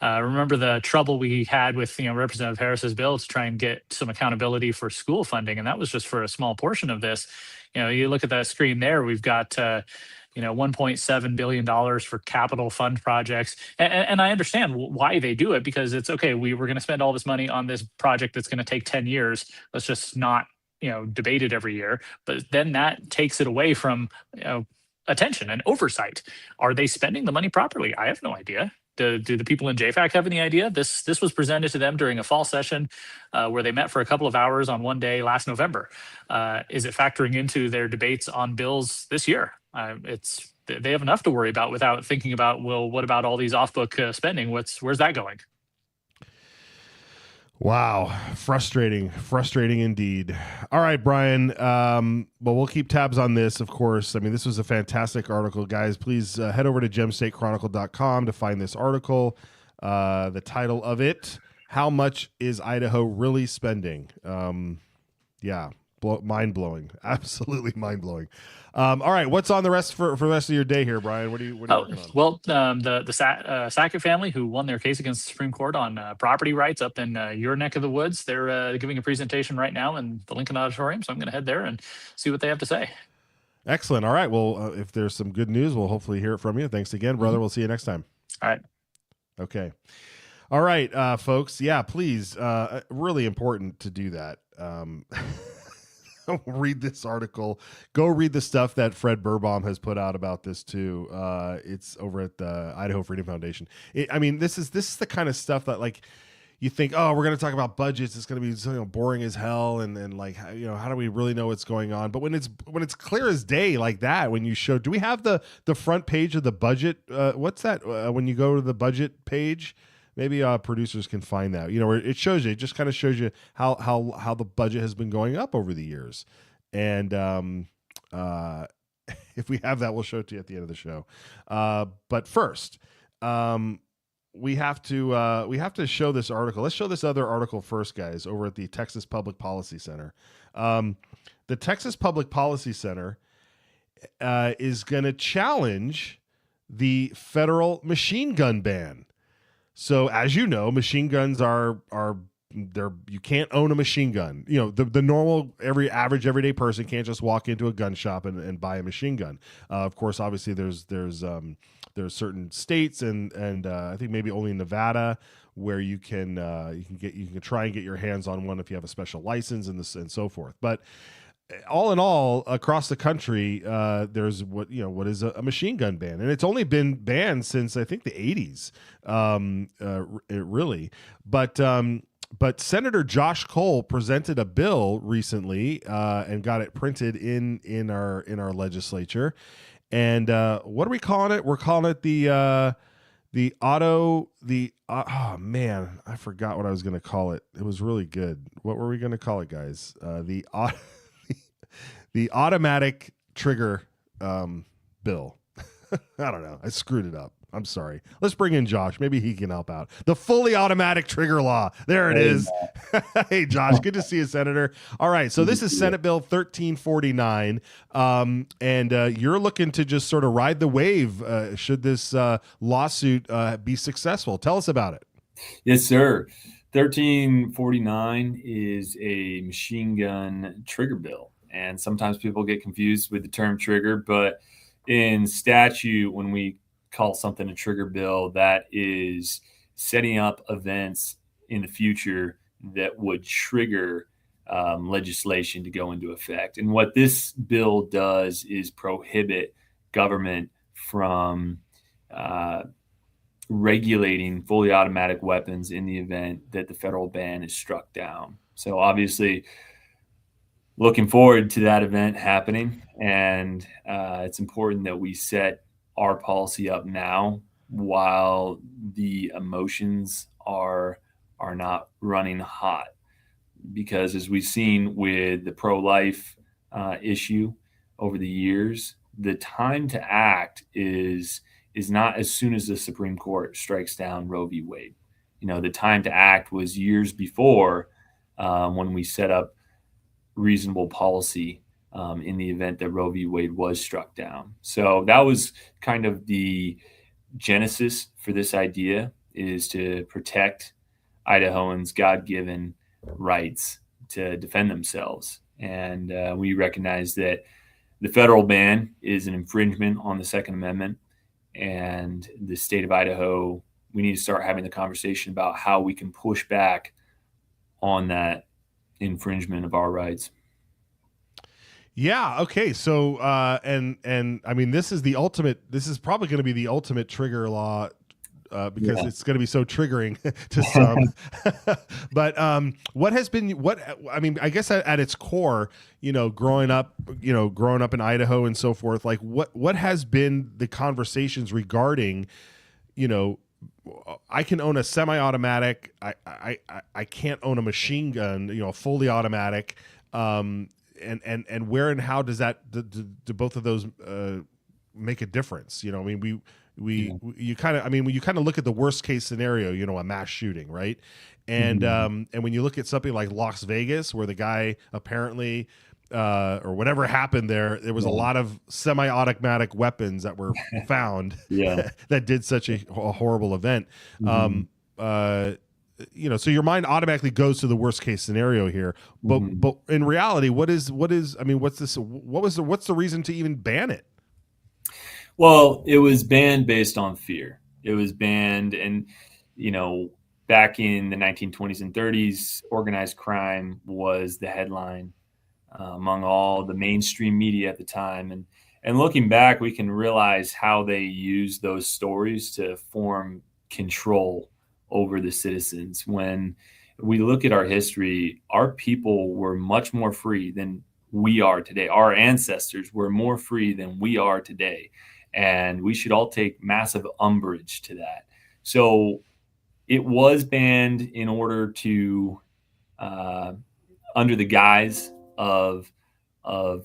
[SPEAKER 23] Remember the trouble we had with Representative Harris's bill to try and get some accountability for school funding, and that was just for a small portion of this. You look at that screen there, we've got $1.7 billion for capital fund projects. And I understand why they do it, because it's okay, we're going to spend all this money on this project that's going to take 10 years. Let's just not debate it every year. But then that takes it away from attention and oversight. Are they spending the money properly? I have no idea. Do the people in JFAC have any idea? This was presented to them during a fall session where they met for a couple of hours on one day last November. Is it factoring into their debates on bills this year? They have enough to worry about without thinking about, well, what about all these off-book spending? Where's that going?
[SPEAKER 18] Wow. Frustrating indeed. All right, Brian. Well, we'll keep tabs on this, of course. I mean, this was a fantastic article, guys. Please head over to gemstatechronicle.com to find this article. The title of it, How Much is Idaho Really Spending? Yeah. Mind-blowing. Absolutely mind-blowing. All right, what's on the rest for the rest of your day here, Brian? What are you working on?
[SPEAKER 23] Well, the Sackett family, who won their case against the Supreme Court on property rights up in your neck of the woods, they're giving a presentation right now in the Lincoln Auditorium, so I'm going to head there and see what they have to say.
[SPEAKER 18] Excellent. All right, well, if there's some good news, we'll hopefully hear it from you. Thanks again, brother. We'll see you next time.
[SPEAKER 23] All right.
[SPEAKER 18] Okay. All right, folks. Yeah, please. Really important to do that. Read this article. Go read the stuff that Fred Burbaum has put out about this too. It's over at the Idaho Freedom Foundation. This is the kind of stuff that, like, you think, oh, we're going to talk about budgets. It's going to be boring as hell, and like, how do we really know what's going on? But when it's clear as day like that, when you show, do we have the front page of the budget? What's that? When you go to the budget page. Maybe producers can find that. Where it shows you. It just kind of shows you how the budget has been going up over the years. And if we have that, we'll show it to you at the end of the show. But first, we have to show this article. Let's show this other article first, guys. Over at the Texas Public Policy Center. The Texas Public Policy Center is going to challenge the federal machine gun ban. So, as you know, machine guns are you can't own a machine gun. The normal, everyday person can't just walk into a gun shop and buy a machine gun. Of course, obviously, there's certain states and I think maybe only Nevada where you can try and get your hands on one if you have a special license and so forth. But all in all, across the country, there's what is a machine gun ban, and it's only been banned since I think the 80s, really. But Senator Josh Cole presented a bill recently and got it printed in our legislature. And what are we calling it? We're calling it oh man, I forgot what I was going to call it. It was really good. What were we going to call it, guys? The automatic trigger bill. I don't know. I screwed it up. I'm sorry. Let's bring in Josh. Maybe he can help out. The fully automatic trigger law. There it is. Hey, Josh. Good to see you, Senator. All right. So this is Senate Bill 1349. And you're looking to just sort of ride the wave should this lawsuit be successful. Tell us about it.
[SPEAKER 1] Yes, sir. 1349 is a machine gun trigger bill. And sometimes people get confused with the term trigger, but in statute, when we call something a trigger bill, that is setting up events in the future that would trigger legislation to go into effect. And what this bill does is prohibit government from regulating fully automatic weapons in the event that the federal ban is struck down. So obviously, looking forward to that event happening, and it's important that we set our policy up now while the emotions are not running hot. Because as we've seen with the pro-life issue over the years, the time to act is not as soon as the Supreme Court strikes down Roe v. Wade. The time to act was years before when we set up reasonable policy in the event that Roe v. Wade was struck down. So that was kind of the genesis for this idea, is to protect Idahoans' God-given rights to defend themselves. And we recognize that the federal ban is an infringement on the Second Amendment, and the state of Idaho, we need to start having the conversation about how we can push back on that infringement of our rights.
[SPEAKER 18] Yeah. Okay. So, and I mean, this is probably going to be the ultimate trigger law, because it's going to be so triggering to some. But I mean, I guess at its core, growing up in Idaho and so forth, like what has been the conversations regarding, I can own a semi-automatic, I can't own a machine gun, a fully automatic, and where and how does that do both of those make a difference? I mean, you kind of look at the worst case scenario, a mass shooting, right? And and when you look at something like Las Vegas, where the guy apparently or whatever happened there was a lot of semi-automatic weapons that were found that did such a horrible event. So your mind automatically goes to the worst case scenario here, but in reality, what's the reason to even ban it?
[SPEAKER 1] Well, it was banned based on fear. It was banned, and back in the 1920s and 30s, organized crime was the headline among all the mainstream media at the time. And looking back, we can realize how they used those stories to form control over the citizens. When we look at our history, our people were much more free than we are today. Our ancestors were more free than we are today. And we should all take massive umbrage to that. So it was banned in order to, under the guise of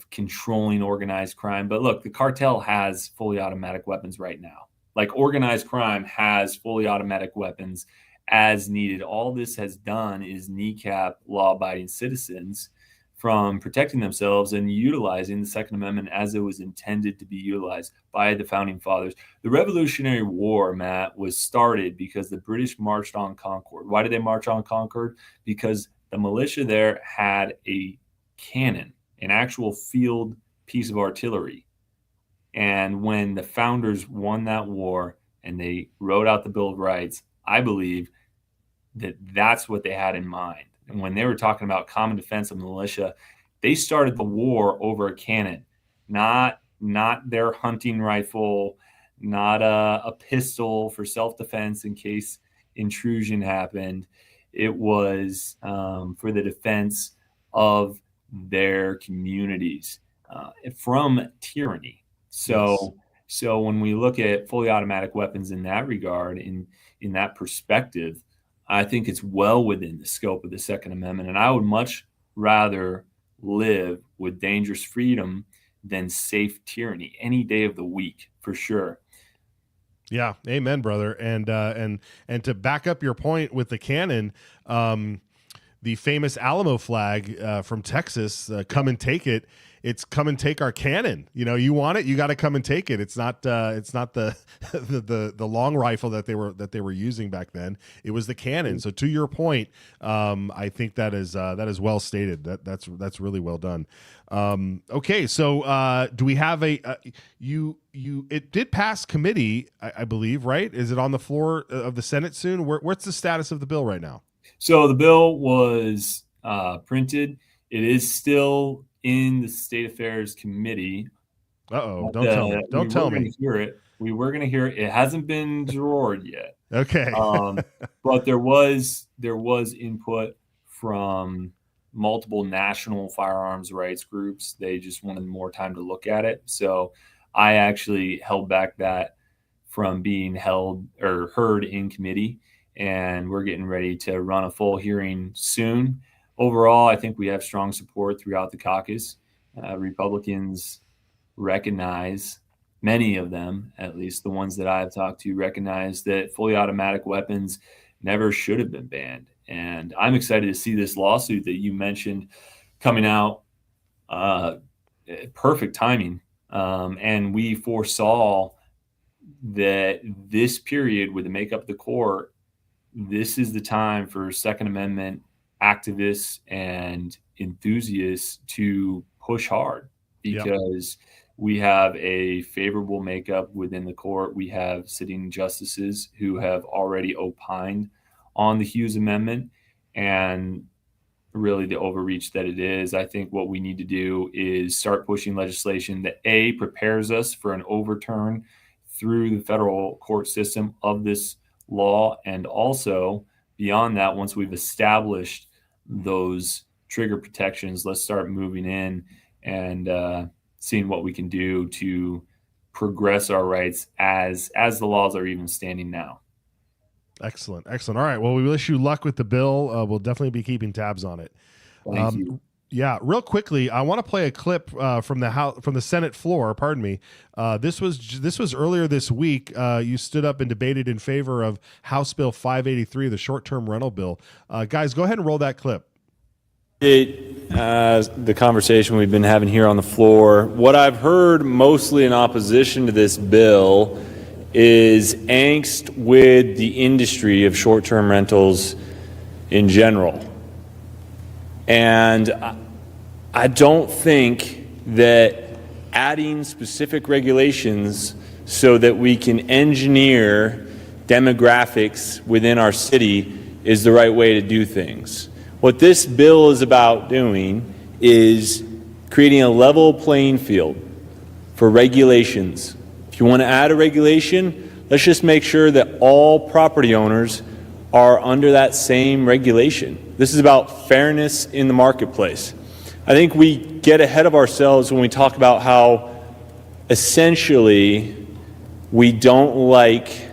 [SPEAKER 1] controlling organized crime. But look, the cartel has fully automatic weapons right now. Like, organized crime has fully automatic weapons as needed. All this has done is kneecap law-abiding citizens from protecting themselves and utilizing the Second Amendment as it was intended to be utilized by the Founding Fathers. The Revolutionary War, Matt, was started because the British marched on Concord. Why did they march on Concord? Because the militia there had a cannon, an actual field piece of artillery. And when the founders won that war and they wrote out the Bill of Rights, I believe that that's what they had in mind. And when they were talking about common defense of militia, they started the war over a cannon, not their hunting rifle, not a pistol for self-defense in case intrusion happened. It was for the defense of their communities from tyranny. So when we look at fully automatic weapons in that regard, in that perspective, I think it's well within the scope of the Second Amendment. And I would much rather live with dangerous freedom than safe tyranny any day of the week, for sure.
[SPEAKER 18] Yeah. Amen, brother. And to back up your point with the cannon, the famous Alamo flag from Texas, come and take it. It's come and take our cannon. You want it, you got to come and take it. It's not the long rifle that they were using back then. It was the cannon. So to your point, I think that is well stated. That's really well done. Okay, so do we have it did pass committee, I believe, right? Is it on the floor of the Senate soon? What's the status of the bill right now?
[SPEAKER 1] So the bill was printed. It is still in the State Affairs Committee.
[SPEAKER 18] Don't tell me. Don't tell me.
[SPEAKER 1] We were going to hear it. It hasn't been drawered yet.
[SPEAKER 18] Okay.
[SPEAKER 1] But there was input from multiple national firearms rights groups. They just wanted more time to look at it. So I actually held back that from being heard in committee, and we're getting ready to run a full hearing soon. Overall, I think we have strong support throughout the caucus. Republicans recognize, many of them, at least the ones that I've talked to, recognize that fully automatic weapons never should have been banned. And I'm excited to see this lawsuit that you mentioned coming out perfect timing. And we foresaw that this period with the makeup of the court, this is the time for Second Amendment activists and enthusiasts to push hard, because we have a favorable makeup within the court. We have sitting justices who have already opined on the Hughes Amendment and really the overreach that it is. I think what we need to do is start pushing legislation that prepares us for an overturn through the federal court system of this law. And also beyond that, once we've established those trigger protections, let's start moving in and seeing what we can do to progress our rights as the laws are even standing now.
[SPEAKER 18] Excellent. All right. Well, we wish you luck with the bill. We'll definitely be keeping tabs on it.
[SPEAKER 1] Thank you.
[SPEAKER 18] Yeah, real quickly, I want to play a clip from the Senate floor. Pardon me. This was earlier this week. You stood up and debated in favor of House Bill 583, the short-term rental bill. Guys, go ahead and roll that clip.
[SPEAKER 1] The conversation we've been having here on the floor. What I've heard mostly in opposition to this bill is angst with the industry of short-term rentals in general. And I don't think that adding specific regulations so that we can engineer demographics within our city is the right way to do things. What this bill is about doing is creating a level playing field for regulations. If you want to add a regulation, let's just make sure that all property owners are under that same regulation. This is about fairness in the marketplace. I think we get ahead of ourselves when we talk about how essentially we don't like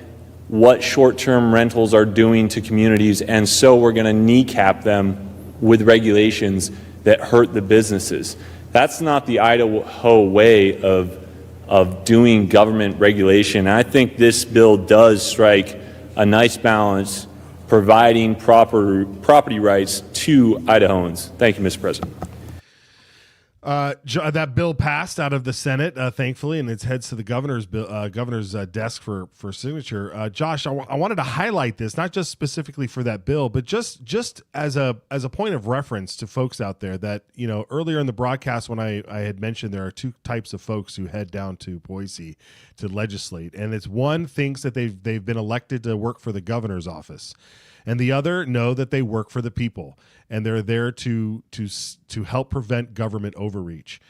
[SPEAKER 1] what short-term rentals are doing to communities, and so we're going to kneecap them with regulations that hurt the businesses. That's not the Idaho way of doing government regulation. And I think this bill does strike a nice balance, providing property rights to Idahoans. Thank you, Mr. President.
[SPEAKER 18] That bill passed out of the Senate, thankfully, and it heads to the governor's desk for signature. Josh, I wanted to highlight this, not just specifically for that bill, but just as a point of reference to folks out there that, earlier in the broadcast when I had mentioned there are two types of folks who head down to Boise to legislate, and it's one thinks that they've been elected to work for the governor's office, and the other know that they work for the people, and they're there to help prevent government overreach.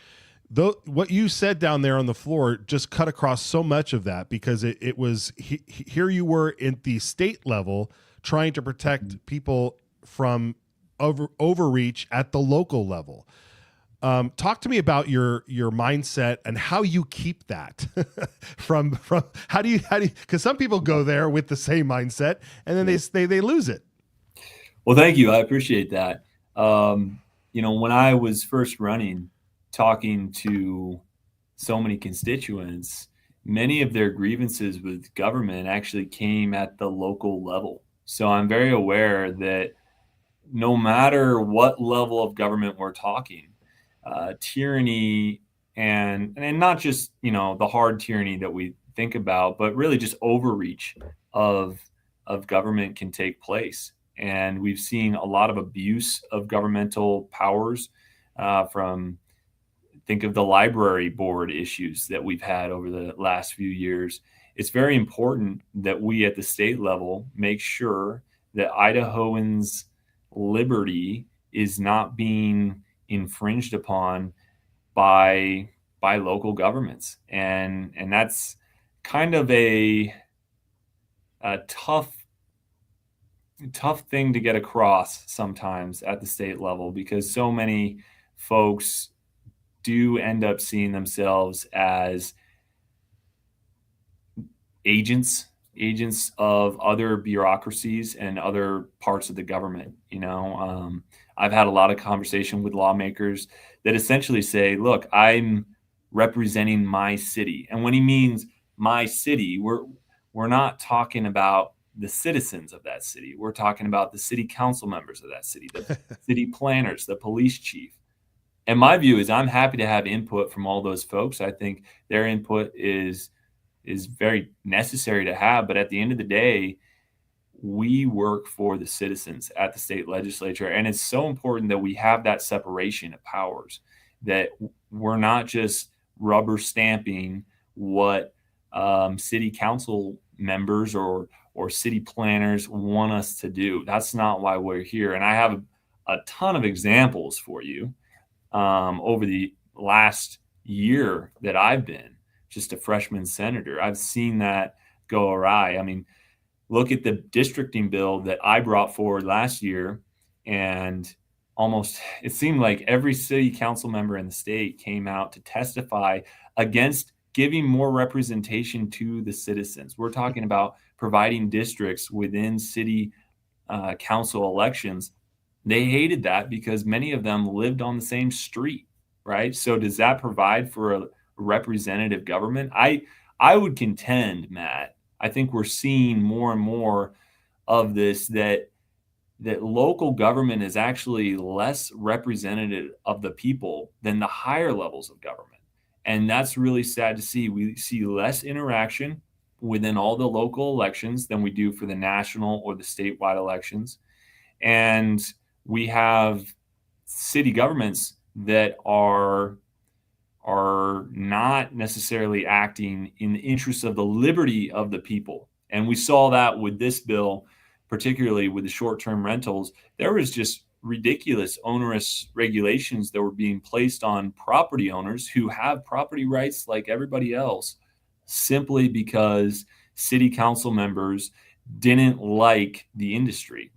[SPEAKER 18] Though what you said down there on the floor just cut across so much of that, because it was here you were at the state level trying to protect people from overreach at the local level. Talk to me about your mindset and how you keep that from how do you because some people go there with the same mindset and then they lose it.
[SPEAKER 1] Well, thank you. I appreciate that. When I was first running, talking to so many constituents, many of their grievances with government actually came at the local level. So I'm very aware that no matter what level of government we're talking, tyranny and not just, the hard tyranny that we think about, but really just overreach of government can take place. And we've seen a lot of abuse of governmental powers think of the library board issues that we've had over the last few years. It's very important that we at the state level make sure that Idahoans' liberty is not being infringed upon by local governments. And that's kind of a tough thing to get across sometimes at the state level, because so many folks do end up seeing themselves as agents of other bureaucracies and other parts of the government. I've had a lot of conversation with lawmakers that essentially say, look, I'm representing my city. And when he means my city, we're not talking about the citizens of that city. We're talking about the city council members of that city, the city planners, the police chief. And my view is I'm happy to have input from all those folks. I think their input is very necessary to have. But at the end of the day, we work for the citizens at the state legislature. And it's so important that we have that separation of powers, that we're not just rubber stamping what city council members or city planners want us to do. That's not why we're here. And I have a ton of examples for you over the last year that I've been just a freshman senator. I've seen that go awry. I mean, look at the districting bill that I brought forward last year, and it seemed like every city council member in the state came out to testify against giving more representation to the citizens. We're talking about providing districts within city council elections. They hated that because many of them lived on the same street, right? So does that provide for a representative government? I would contend, Matt, I think we're seeing more and more of this, that local government is actually less representative of the people than the higher levels of government. And that's really sad to see. We see less interaction within all the local elections than we do for the national or the statewide elections. And we have city governments that are not necessarily acting in the interest of the liberty of the people. And we saw that with this bill, particularly with the short-term rentals. There was just ridiculous onerous regulations that were being placed on property owners who have property rights like everybody else, simply because city council members didn't like the industry.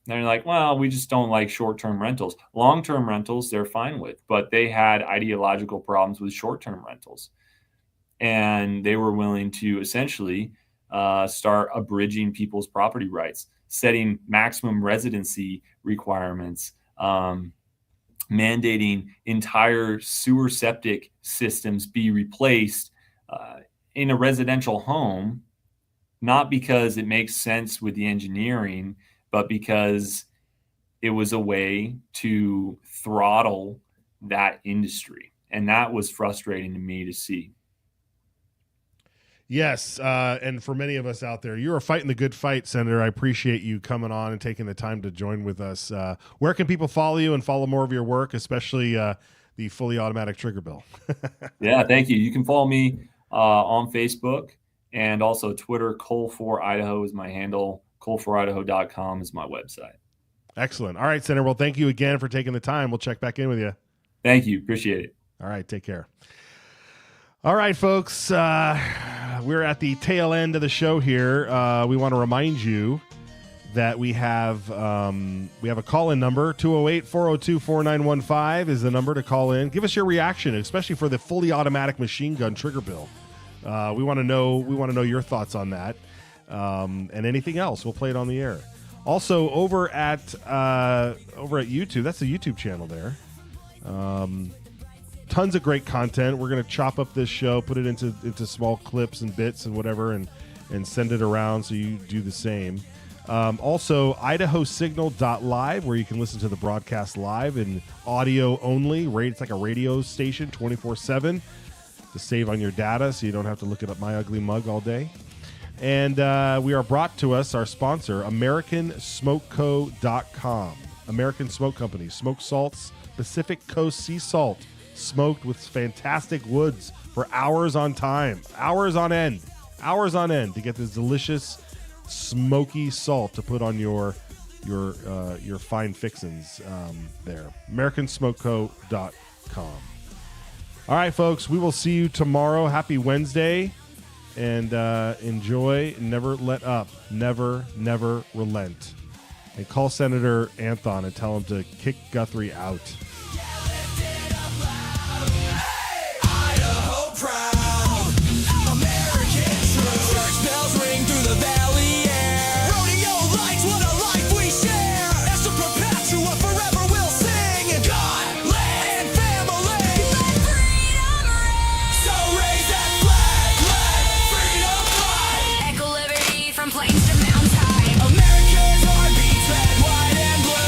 [SPEAKER 1] They're like, well, we just don't like short-term rentals. Long-term rentals, they're fine with, but they had ideological problems with short-term rentals. And they were willing to essentially start abridging people's property rights, setting maximum residency requirements, mandating entire sewer septic systems be replaced in a residential home, not because it makes sense with the engineering, but because it was a way to throttle that industry. And that was frustrating to me to see.
[SPEAKER 18] Yes, and for many of us out there, you are fighting the good fight, Senator. I appreciate you coming on and taking the time to join with us. Where can people follow you and follow more of your work, especially the fully automatic trigger bill?
[SPEAKER 1] Yeah, thank you. You can follow me on Facebook and also Twitter. Coal4Idaho is my handle. Coal4Idaho.com is my website.
[SPEAKER 18] Excellent. All right, Senator. Well, thank you again for taking the time. We'll check back in with you.
[SPEAKER 1] Thank you. Appreciate it.
[SPEAKER 18] All right, take care. All right, folks, we're at the tail end of the show here. We want to remind you that we have a call-in number. 208-402-4915 is the number to call in. Give us your reaction, especially for the fully automatic machine gun trigger bill. We want to know your thoughts on that, and anything else. We'll play it on the air. Also, over at YouTube, that's the YouTube channel there. Tons of great content. We're going to chop up this show, put it into small clips and bits and whatever, and send it around so you do the same. Also, IdahoSignal.live, where you can listen to the broadcast live in audio only. It's like a radio station 24/7 to save on your data so you don't have to look it up My Ugly Mug all day. And we are brought to us, our sponsor, AmericanSmokeCo.com. American Smoke Company. Smoke salts, Pacific Coast sea salt. Smoked with fantastic woods for hours on end to get this delicious smoky salt to put on your fine fixins there. AmericanSmokeCo.com. All right, folks, we will see you tomorrow. Happy Wednesday, and enjoy. Never let up. Never relent. And call Senator Anthon and tell him to kick Guthrie out.
[SPEAKER 3] America's heart beats red, white, and blue.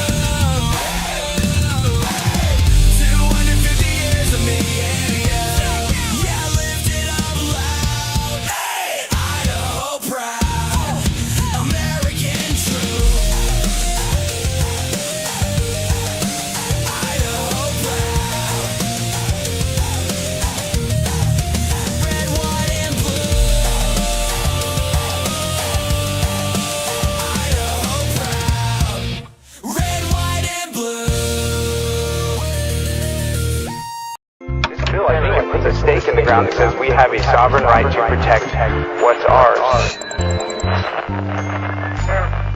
[SPEAKER 3] ground that says we have a sovereign right to protect what's ours.